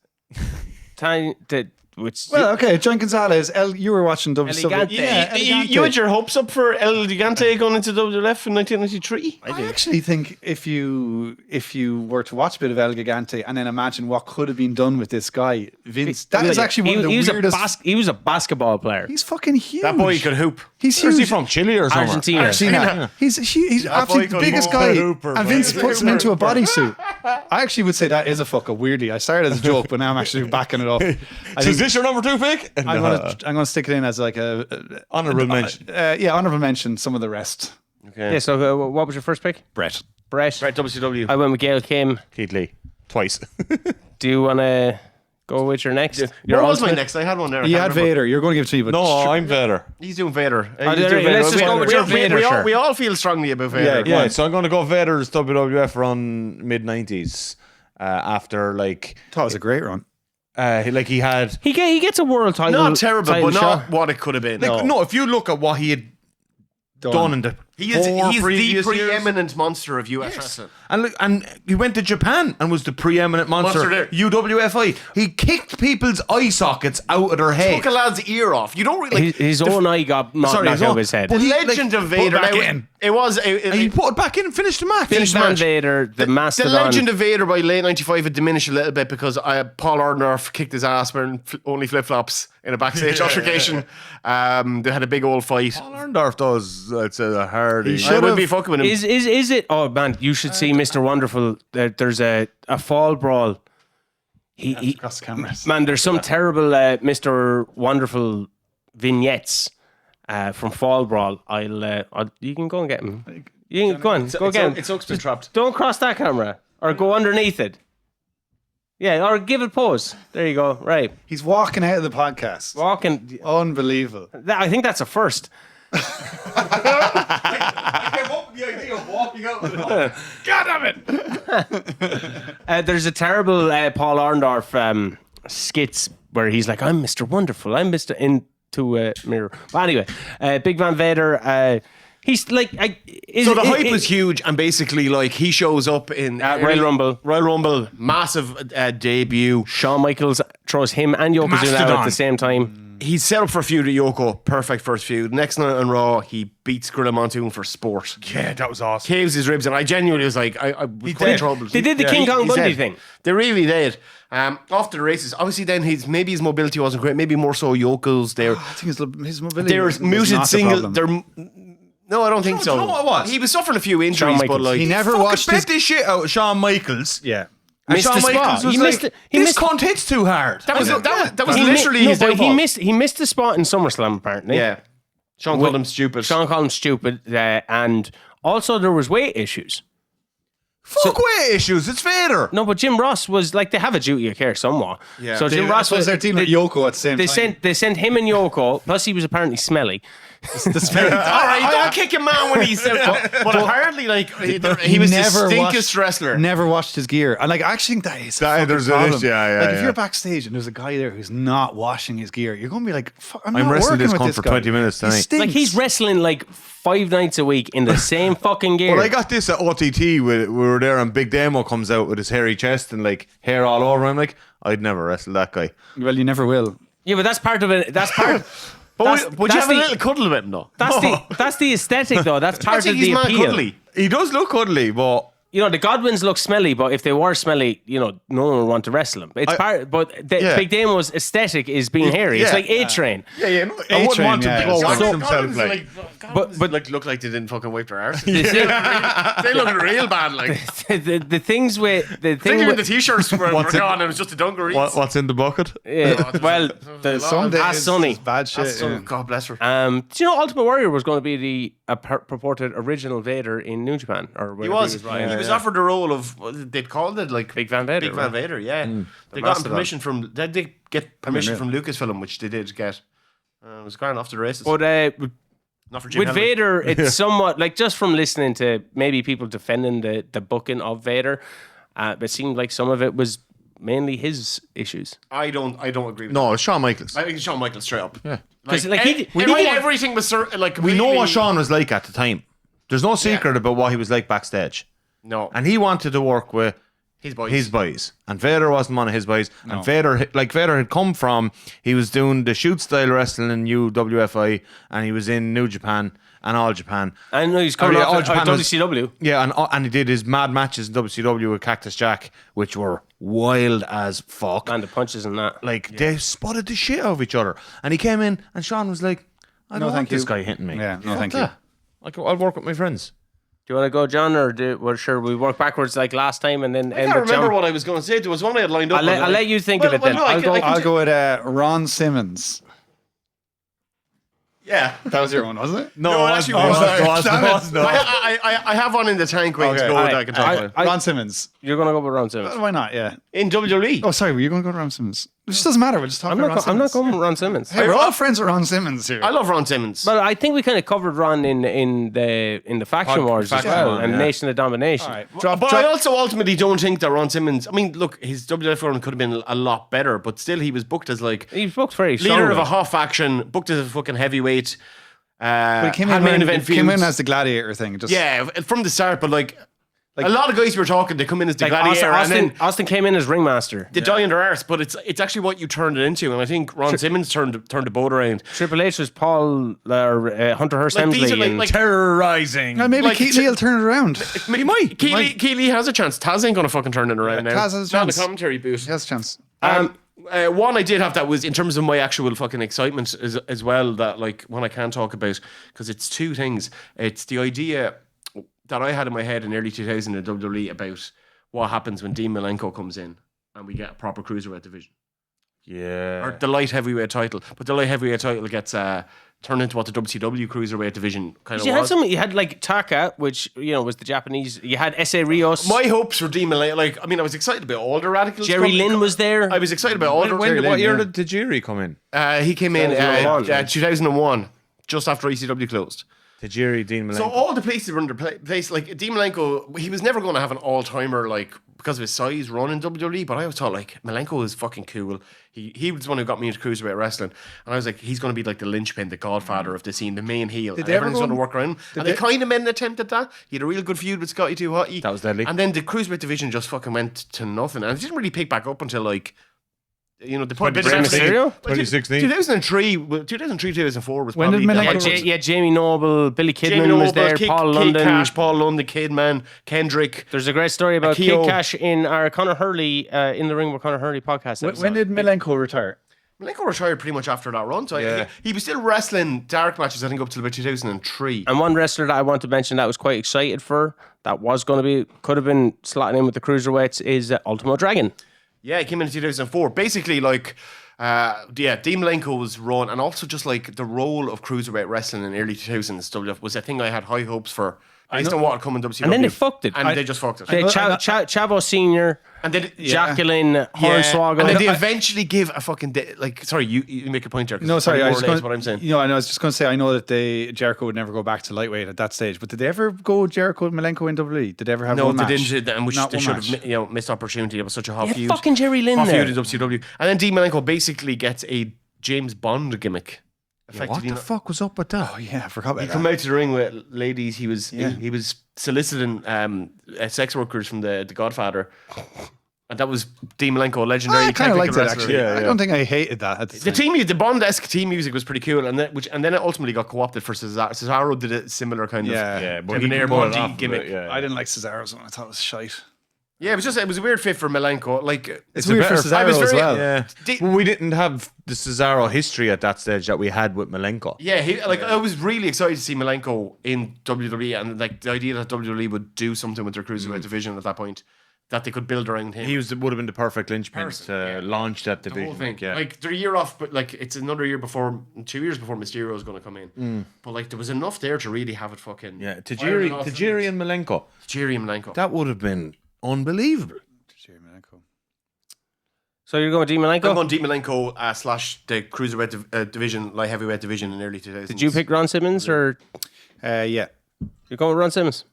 which Well, okay, John Gonzalez. You were watching WCW. Elegante. Yeah, You had your hopes up for El Gigante going into WWF in 1993? I actually think if you were to watch a bit of El Gigante and then imagine what could have been done with this guy, Vince, that is actually one of the weirdest. He was a basketball player. He's fucking huge. That boy could hoop. He's Where's huge. he from? Chile or somewhere? Argentina. Argentina. He's absolutely the boy biggest could guy, hooper, and Vince boy. puts him into a bodysuit. I actually would say that is a fucker. Weirdly, I started as a joke, but now I'm actually backing it up. I So is think this your number 2 pick? I'm gonna stick it in as like a Honorable mention. honorable mention. Some of the rest. Yeah. So what was your first pick? Brett. Brett. Right, WCW. I went with Gail Kim. Keith Lee. Twice. Do you want to go with your next? What was my next? I had one there. I You can't had remember. Vader. You're going to give it to me, but No, I'm Vader. He's doing Vader. Let's just go with your Vader shirt. We all feel strongly about Vader. Yeah, Yeah, so I'm going to go Vader's WWF run mid-90s after like thought it was a great run. he had He gets a world title. Not terrible, title but shot. not what it could have been. like no, if you look at what he had done in the He is Four he's the previous years. preeminent monster of US wrestling. And look, and he went to Japan and was the preeminent monster. Monster there. UWFI. He kicked people's eye sockets out of their head. Took a lad's ear off. You don't really His own eye got knocked out of his head. The He, legend like, of Vader. put it back now, in. It was And he put it back in and finished the match. Big Van Vader, the The Mastodon. legend of Vader by late 95 had diminished a little bit because Paul Orndorff kicked his ass wearing only flip-flops in a backstage altercation. They had a big old fight. Paul Orndorff does, it's a hardy. I would be fucking with him. Is it? Oh man, you should see Mr. Wonderful. There's a fall brawl. He Across the cameras. man, there's some terrible Mr. Wonderful vignettes from Fall Brawl. You can go and get him. You can go on, go get him. It's been trapped. Don't cross that camera or go underneath it. Yeah, or give it pause. There you go. Right, He's walking out of the podcast. walking. Unbelievable. I think that's a first. I came up with the idea of walking out. God damn it! There's a terrible Paul Orndorff skits where he's like, "I'm Mr. Wonderful. I'm Mr. into a mirror." But anyway, Big Van Vader. He's like, So the hype was huge, and basically, like, he shows up in Royal Rumble. massive debut. Shawn Michaels throws him and Yokozuna out at Mastodon. the same time. He's set up for a feud with Yoko. Perfect first feud. Next night on Raw, he beats Gorilla Monsoon for sport. Yeah, that was awesome. Caves his ribs, and I genuinely was like, I was quite troubled. They did the King Kong he's Bundy dead. thing. They really did. After the races, obviously, then maybe his mobility wasn't great. Maybe more so Yoko's there. I think his mobility There's was muted not the single. problem. No, I don't think so. know what it was? He was suffering a few injuries, but Michaels. like He never Fucking watched bet his... this shit out of Shawn Michaels. Yeah. And Missed Shawn the spot. Michaels was He like, missed it. He this missed- cunt hits too hard. that was He literally mi- his no, but downfall. he missed the spot in SummerSlam apparently. Yeah, Sean called him stupid. Sean called him stupid, and also there was weight issues. Fuck weight issues. It's Vader. No, but Jim Ross was like, they have a duty of care somewhat. Yeah. So Jim Ross was their team with Yoko at the same They time. sent him and Yoko. Plus, he was apparently smelly. All right, don't kick a man when he's but apparently, like he was the stinkest wrestler. Never washed his gear. And like, I actually think that is a fucking there's an problem. issue, yeah, Like, if yeah. you're backstage and there's a guy there who's not washing his gear, you're going to be like, fuck, I'm I'm not wrestling working this with cunt this for guy. 20 minutes He tonight. stinks. Like, he's wrestling like 5 nights a week in the same fucking gear. Well, I got this at OTT. We were there and Big Demo comes out with his hairy chest and like hair all over him. Like, I'd never wrestle that guy. Well, you never will. Yeah, but that's part of it. That's part. But would you that's have a the- little cuddle with him though? That's the aesthetic, though. That's I part think of he's the mad appeal. cuddly. He does look cuddly, but You know, the Godwins look smelly, but if they were smelly, you know, no one would want to wrestle them. It's part, but yeah. Big Damo's aesthetic is being hairy. It's yeah. like A-Train. I wouldn't want him to go yeah. wax So- himself. Like, But like look like they didn't fucking wipe their arse. the They look real bad. Like the things with the I thing think even the with, t-shirts were What's it- gone. It was just a dungarees. what's in the bucket? well, the Some days Ask Sonny. it's bad shit. So, yeah. God bless her. Do you know Ultimate Warrior was going to be the purported original Vader in New Japan? Or He whatever was. Ryan. He was offered the role of they'd called it like Big Van Vader. Big Van Vader. Yeah, they got Mastodon. permission from. Did they get permission from Lucasfilm, which they did get? It was grand after the races. But Not for Jim with Henley. Vader, it's somewhat like, just from listening to maybe people defending the booking of Vader, it seemed like some of it was mainly his issues. I don't agree with No, it's Shawn Michaels. that. I think Shawn Michaels straight up. Yeah, 'Cause, like, he- we everything, know what- everything was like We know really- what Shawn was like at the time. There's no secret about what he was like backstage. No, And he wanted to work with his boys. his boys. And Vader wasn't one of his boys. And Vader had come from, he was doing the shoot style wrestling in UWFI and he was in New Japan and All Japan. I know he's coming yeah, off All Japan was- WCW. Yeah, and he did his mad matches in WCW with Cactus Jack, which were wild as fuck. And the punches and that. Like, they spotted the shit out of each other. And he came in and Sean was like, I don't want thank this you. guy hitting me. Yeah, no, Fuck thank you. that. I'll work with my friends. Do you want to go, John, or sure we work backwards like last time and then I end can't with remember John? what I was going to say. There was one I had lined up. I'll let you think of it then. no, I can I'll go with Ron Simmons. Yeah. That was your one, wasn't it? No, actually, it sorry. wasn't. I have one in the tank waiting to Okay. go Alright. that I can talk about. Ron Simmons. You're going to go with Ron Simmons. Why not? Yeah. In WWE. Oh, sorry. Were you going to go to Ron Simmons? It just doesn't matter. We'll just talk I'm about not, Ron I'm not Simmons. going with Ron Simmons. Hey, we're all friends with Ron Simmons here. I love Ron Simmons. But I think we kind of covered Ron in the faction wars as faction well, war, and yeah. Nation of Domination. all right. But I also ultimately don't think that Ron Simmons. I mean, look, his WWF run could have been a lot better, but still, he was booked as like He booked very leader of strongly. a half faction, booked as a fucking heavyweight. But he came had in, main wearing- event came in feuds. as the gladiator thing. Just, Yeah, from the start, but like a lot of guys were talking, they come in as the Like gladiator, and then Austin came in as ringmaster. they die in their arse, but it's actually what you turned it into, and I think Ron Simmons turned the boat around. Triple H was Paul Hunter Hearst Like, these Hemsley. are like- and like- Terrorizing. Maybe Like, Keith Lee will turn it around. He might. Keely has a chance. Taz ain't gonna fucking turn it around now. Taz has a Not chance. the commentary booth. He has a chance. One I did have that was in terms of my actual fucking excitement as well, that like one I can talk about, because it's two things. It's the idea that I had in my head in early 2000 in WWE about what happens when Dean Malenko comes in and we get a proper cruiserweight division. Yeah. Or the light heavyweight title. But the light heavyweight title gets turned into what the WCW cruiserweight division kind of you was. you had like Taka, which was the Japanese. You had S.A. Rios. My hopes for Dean Malenko, like, I mean, I was excited about all the radicals. Jerry Lynn was there. I was excited about all the What year did Tajiri come in? He came in 2001. 2001, just after ECW closed. Tajiri, Dean Malenko. So all the places were in their place. Like Dean Malenko, he was never going to have an all-timer, like, because of his size, run in WWE. But I always thought, like, Malenko is fucking cool. He was the one who got me into cruiserweight wrestling, and I was like, he's going to be like the linchpin, the godfather of the scene, the main heel. And they ever everything's go going to work around. And they kind of made an attempt at that. He had a real good feud with Scotty 2 Hotty. That was deadly. And then the cruiserweight division just fucking went to nothing, and it didn't really pick back up until like. They put a bit of 2016. emphasis- 2016. 2003, 2004 was When did probably Malenko- Yeah, Jamie Noble, Billy Kidman Jamie was there, Noble, Paul Kid London. Cash, Paul London, Kidman, Kendrick. There's a great story about Akio. Kid Cash in our Conor Hurley in the ring with Conor Hurley podcast. When did Malenko retire? Malenko retired pretty much after that run. So Yeah. he was still wrestling dark matches, I think, up till about 2003. And one wrestler that I want to mention that I was quite excited for, that was going to be, could have been slotting in with the cruiserweights, is Ultimo Dragon. Yeah, he came in 2004. Basically, like, Dean Malenko's run, and also just like the role of cruiserweight wrestling in early 2000s WWF was a thing I had high hopes for, based on what had come in WCW. And then they fucked it. And they just fucked it. They Chavo Senior, And then Jacqueline, Hornswoggle. and then they eventually give a fucking sorry, you make a point there. 'cause No, it's sorry. probably I more was or less just what I'm saying. I know. I was just going to say. I know that Jericho would never go back to lightweight at that stage. But did they ever go Jericho and Malenko in WWE? Did they ever have No, one they match? didn't, and which Not they one should match. have, missed opportunity. It was such a hot Yeah, feud. fucking Jerry Lynn hot there. feud in WCW, and then Dean Malenko basically gets a James Bond gimmick. What Effectively, the fuck was up with that? Oh yeah, I forgot about he that. come out to the ring with ladies. He was Yeah. he was soliciting sex workers from the Godfather, and that was Dean Malenko, legendary. I kind of liked technical it wrestler. actually. Yeah, I don't think I hated that. At The the Bond-esque team music was pretty cool, and then it ultimately got co-opted for Cesaro. Cesaro did a similar kind of Yeah, but he debonair can pull it Bondy off a bit, gimmick. yeah. I didn't like Cesaro's one. I thought it was shite. Yeah, it was a weird fit for Malenko. Like It's weird for better- Cesaro I was as very- well. Yeah. Di- Well, we didn't have the Cesaro history at that stage that we had with Malenko. Yeah, I was really excited to see Malenko in WWE, and like the idea that WWE would do something with their cruiserweight division at that point, that they could build around him. He would have been the perfect linchpin to launch that the division. whole thing. Yeah. Like they're a year off, but like it's another year before, 2 years before Mysterio is going to come in. But like there was enough there to really have it fucking yeah, firing off. Tajiri and Malenko. Tajiri and Malenko. That would have been unbelievable. Jerry Malenko. So you're going Dean I'm Malenko? on Dean Malenko / the cruiserweight division, light heavyweight division in early 2000s. Did you pick Ron Simmons or Yeah. you're going with Ron Simmons?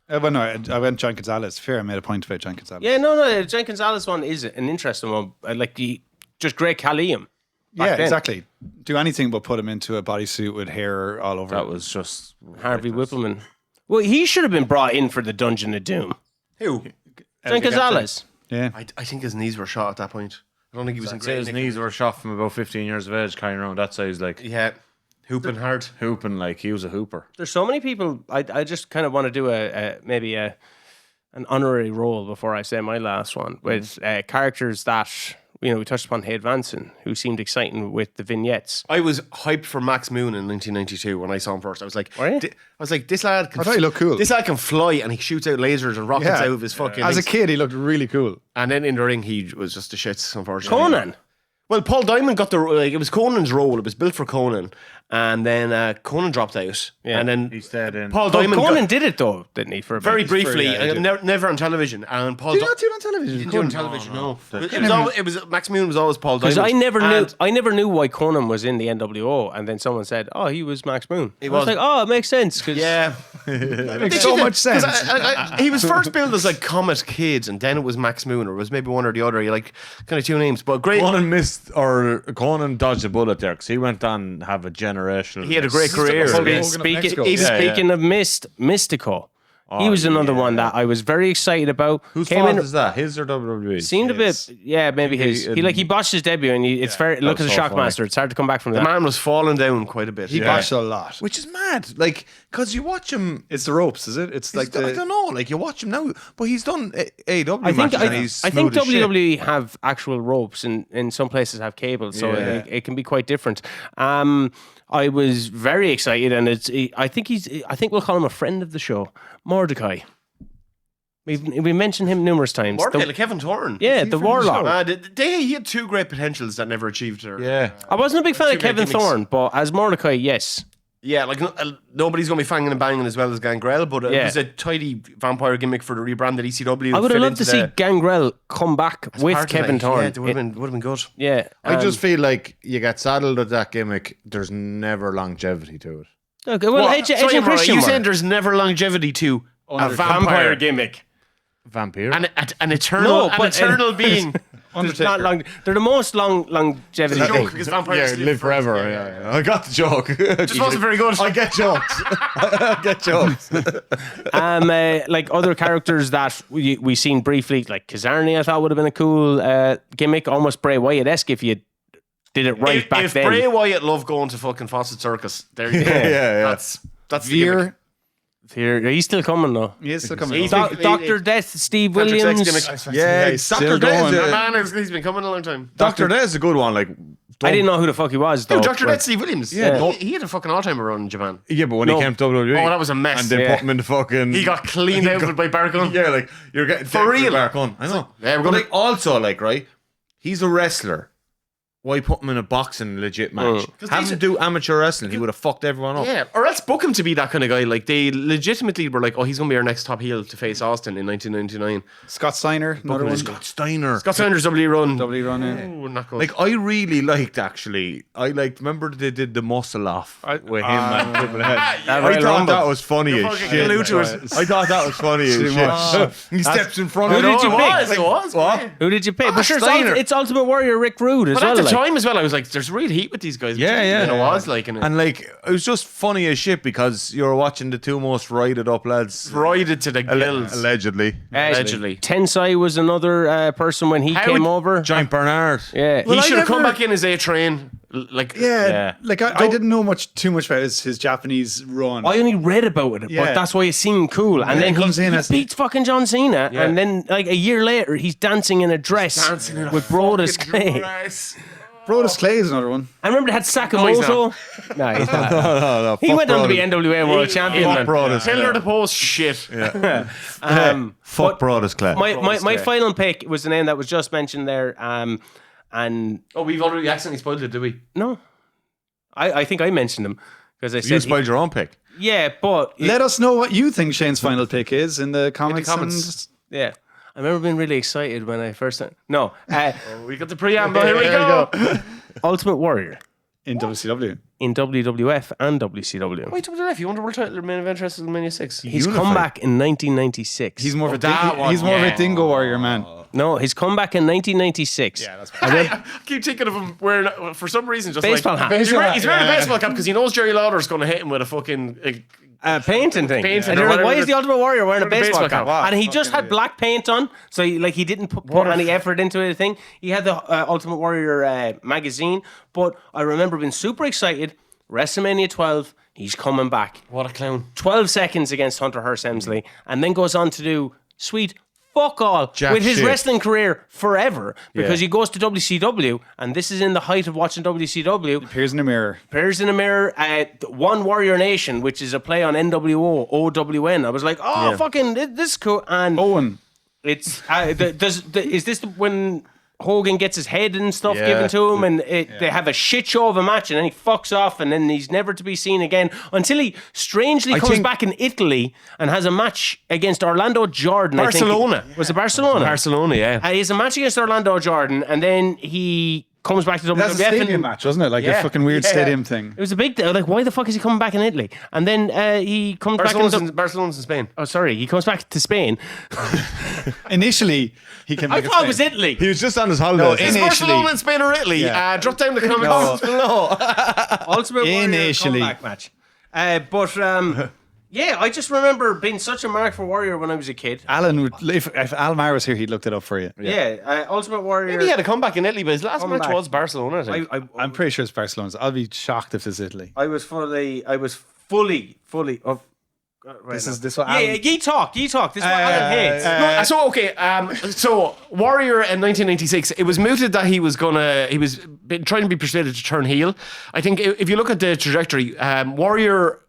Well, no, I went John Gonzalez. Fair, I made a point about John Gonzalez. Yeah, no. Jen Gonzalez one is an interesting one. Just great Caliam. Yeah, then. exactly. Do anything but put him into a bodysuit with hair all over. That was just Harvey Whippleman. Well, he should have been brought in for the Dungeon of Doom. Who? Jen Gonzalez. Yeah. I think his knees were shot at that point. I don't think he was in great his nick. knees were shot from about 15 years of age, carrying around that size, like Yeah, hooping hard. hooping like he was a hooper. There's so many people. I just kind of want to do maybe an honorary role before I say my last one with characters that we touched upon Hade Vansen, who seemed exciting with the vignettes. I was hyped for Max Moon in 1992 when I saw him first. I was like, Were you? this lad can I thought he looked cool. This lad can fly, and he shoots out lasers and rockets Yeah. out of his fucking. As a things. kid, he looked really cool. And then in the ring, he was just the shits. Unfortunately, Conan. Well, Paul Diamond got it was Conan's role. It was built for Conan, and then Conan dropped out. Yeah. And then He stayed in. Paul But Diamond Conan got, did it though, didn't he? For a very bit? briefly, yeah, he did. never on television. And Paul Did Di- you not do it on television? didn't do it on Couldn't. television. No, Couldn't it was Max Moon was always Paul Because Diamond. I never knew why Conan was in the NWO, and then someone said, "Oh, he was Max Moon." I was was. like, "Oh, it makes sense." Cause Yeah, That makes so much sense. He was first billed as like Comet Kids, and then it was Max Moon, or it was maybe one or the other. You like kind of two names, but great. One and missed Conan dodged a bullet there because he went on have a generational. He had a great career. Speaking of Mystical. He was another one that I was very excited about. Whose fault is that? His or WWE? Seemed a bit, maybe his. He botched his debut, and it's very. Look at the Shockmaster. It's hard to come back from The that. man was falling down quite a bit. He botched a lot. Which is mad. Like, because you watch him. It's the ropes, is it? It's like I don't know. Like, you watch him now, but he's done AEW I think matches and he's I think smooth as shit. WWE have actual ropes, and in some places have cables, so it can be quite different. I was very excited, and I think we'll call him a friend of the show, Mordecai. We mentioned him numerous times. Mordecai, like Kevin Thorne. Yeah, the Warlock. He had two great potentials that never achieved their. Yeah. I wasn't a big fan of Two great Kevin gimmicks. Thorne, but as Mordecai, yes. Yeah, like nobody's going to be fanging and banging as well as Gangrel, but it was a tidy vampire gimmick for the rebranded ECW. I would have loved to see Gangrel come back with part of Kevin it. Thorne. Yeah, it would have been good. Yeah, I just feel like you get saddled with that gimmick, there's never longevity to it. okay. Well, Edge and Sorry, Christian you were. saying there's never longevity to a vampire vampire gimmick. Vampire? an eternal being. There's not long. They're the most longevity. It's a joke thing. because vampires live forever. Yeah. I got the joke. Just wasn't very good. I get jokes. I get jokes. Like other characters that we seen briefly, like Kazarni, I thought would have been a cool gimmick, almost Bray Wyatt-esque if you did it right back if then. Bray Wyatt loved going to fucking Fawcett Circus, there you go. Yeah. That's the gimmick. Veer. Here, he's still coming though. He is still coming. He's up. been- Dr. Death, Steve Patrick Sex Williams. gimmick. Yeah, he's still Dr. Death. going. Man, he's been coming a long time. Dr. Death is a good one. Like, I didn't know who the fuck he was though. Dude, Dr. but- Death Steve Williams. Yeah. He had a fucking all-timer run in Japan. Yeah, but when he came to WWE, Oh, that was a mess. and they Yeah. put him in the fucking. He got cleaned out by Barcon. Yeah, like you're getting For real. back on. I know. Yeah, we're But gonna- like also like right, he's a wrestler. Why put him in a boxing legit match? Have him do amateur wrestling. He would have fucked everyone up. Yeah, or else book him to be that kind of guy. Like, they legitimately were like, oh, he's going to be our next top heel to face Austin in 1999. Scott Steiner, another one. Scott Steiner. Scott Sanders' WWE run. W run in. Oh, not good. Like I really liked actually. I liked. Remember they did the muscle off with him and Triple H. I Royal thought Rumble. that was funny as fucking shit. glued to it. I thought that was funny as shit. He steps in front Who of did you him. pick? It was. What? Who did you pick? But sure, Steiner. it's Ultimate Warrior Rick Rude as But well. at the like. time as well, I was like, there's real heat with these guys. Yeah, yeah. And it was like, And like it was just funny as shit because you were watching the two most roided up lads. roided to the gills. Allegedly. Allegedly. Tensai was another person when he came over. Giant Bernard. Yeah. He should have come back in as A-Train. Like, Yeah, like I didn't know too much about his Japanese run. I only read about it, Yeah. but that's why it seemed cool. And then he comes in he as- beats fucking John Cena, and then like a year later, he's dancing in a dress with Brodus Clay. Brodus Clay is another one. I remember they had Sakamoto. No, he's not. No, He went on to be NWA World Champion. Fuck man. Brodus. Pillar to post shit. Fuck Brodus Clay. My final pick was the name that was just mentioned there. And Oh, we've already accidentally spoiled it, did we? no, I think I mentioned him because I You said spoiled your own pick. yeah, but Let us know what you think Shane's final pick is in the comments. comments. yeah. I remember being really excited when I first. No, We got the preamble. Here we go. Ultimate Warrior In WCW. in WWF and WCW. Wait, WWF, you won the World Title main event WrestleMania 6. He's Unified. come back in 1996. He's more of a that one, he's more of yeah. a dingo warrior man. No, he's come back in 1996. Yeah, that's I keep thinking of him wearing, for some reason, just Baseball like, hat. He's wearing a baseball cap because he knows Jerry Lawler's going to hit him with a fucking. painting thing. Painting And or they're like, whatever why is it the Ultimate Warrior wearing a baseball cap? Wow, And he just fucking had black paint on, so he didn't put any effort into anything. He had the Ultimate Warrior magazine, but I remember being super excited. WrestleMania 12, he's coming back. What a clown. 12 seconds against Hunter Hearst Helmsley, and then goes on to do sweet fuck all Jack with his shit. wrestling career forever because Yeah. he goes to WCW, and this is in the height of watching WCW. Appears in the mirror. Appears in a mirror at One Warrior Nation, which is a play on NWO, OWN. I was like, oh, fucking, this is cool. And Owen. it's, is this when Hogan gets his head and stuff Yeah. given to him, and they have a shit show of a match, and then he fucks off, and then he's never to be seen again until he strangely comes think- back in Italy and has a match against Orlando Jordan. Barcelona. I think. Was it Barcelona? Barcelona, yeah. He has a match against Orlando Jordan, and then he comes back to WWF. That's a stadium match, wasn't it? Like a fucking weird stadium thing. It was a big deal. Like, why the fuck is he coming back in Italy? And then he comes back Barcelona's in Spain. Oh, sorry. He comes back to Spain. Initially, he came back. I thought it was Italy. He was just on his holidays. Is Barcelona in Spain or Italy? Drop down the comments below. Ultimate Warrior Initially. comeback match. Yeah, I just remember being such a mark for Warrior when I was a kid. Alan would, if Almar was here, he'd looked it up for you. Ultimate Warrior. Maybe he had a comeback in Italy, but his last match Comeback. was Barcelona, I think. I'm pretty sure it's Barcelona's. I'll be shocked if it's Italy. I was fully of. This is what Yeah, Alan. ye talk. This is what Alan hates. So Warrior in 1996, it was mooted that he was trying to be persuaded to turn heel. I think if you look at the trajectory, Warrior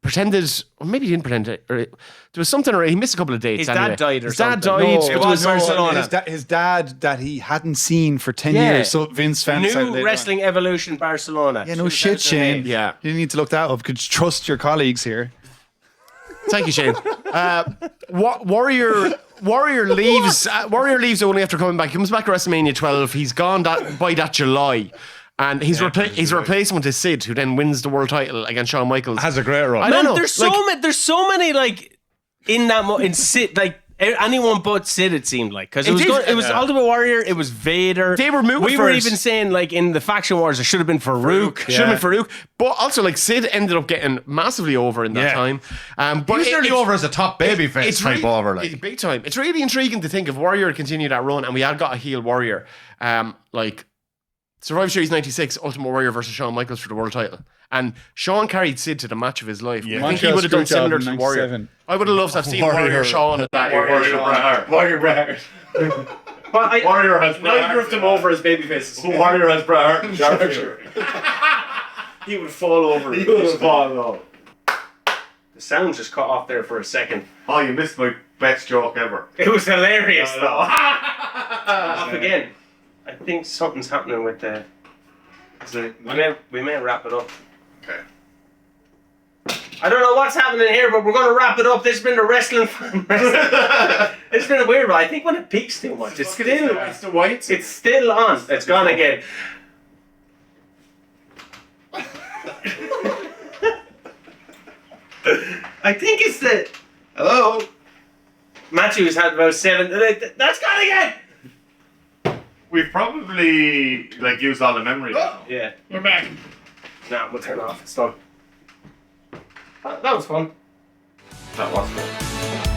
pretended, or maybe he didn't pretend it, or there was something, or he missed a couple of dates. His dad died or His dad something. died. No, it was Barcelona. His dad that he hadn't seen for 10 years. So Vince found out New later Wrestling Evolution Barcelona. on. Yeah, no shit, Shane. Yeah. You need to look that up. Could you trust your colleagues here? Thank you, Shane. Warrior leaves. Warrior leaves only after coming back. He comes back to WrestleMania 12. He's gone by that July. And his replacement is Sid, who then wins the world title against Shawn Michaels. Has a great run. I don't know. There's so many like in that in Sid, like anyone but Sid, it seemed like, because it was Ultimate Warrior, it was Vader. They were moving We were first. even saying like in the faction wars, it should have been Farouk. Should have been Farouk. But also, like, Sid ended up getting massively over in that time. But He was nearly over as a top babyface it's type really, over. Like. it's big time. It's really intriguing to think if Warrior had continued that run and we had got a heel Warrior, like Survivor Series 96, Ultimate Warrior versus Shawn Michaels for the world title. And Shawn carried Sid to the match of his life. I think he would have done similar to Warrior. I would have loved to have seen Warrior Shawn at that. Warrior Bret Hart. Warrior has Bret Hart. Him over as babyface. Warrior has Bret Hart and Sharpshooter. He would fall over. He would fall over. The sound just cut off there for a second. Oh, you missed my best joke ever. It was hilarious though. Off again. I think something's happening with the. We may wrap it up. Okay. I don't know what's happening here, but we're going to wrap it up. This has been the wrestling. It's been a weird one. I think when it peaks too much, it's still. It's the white. It's still on. It's gone again. I think it's the. Hello. Matthew's had about 7. That's gone again. We've probably used all the memory. Yeah. We're back. Nah, we'll turn it off. It's done. That was fun. That was fun.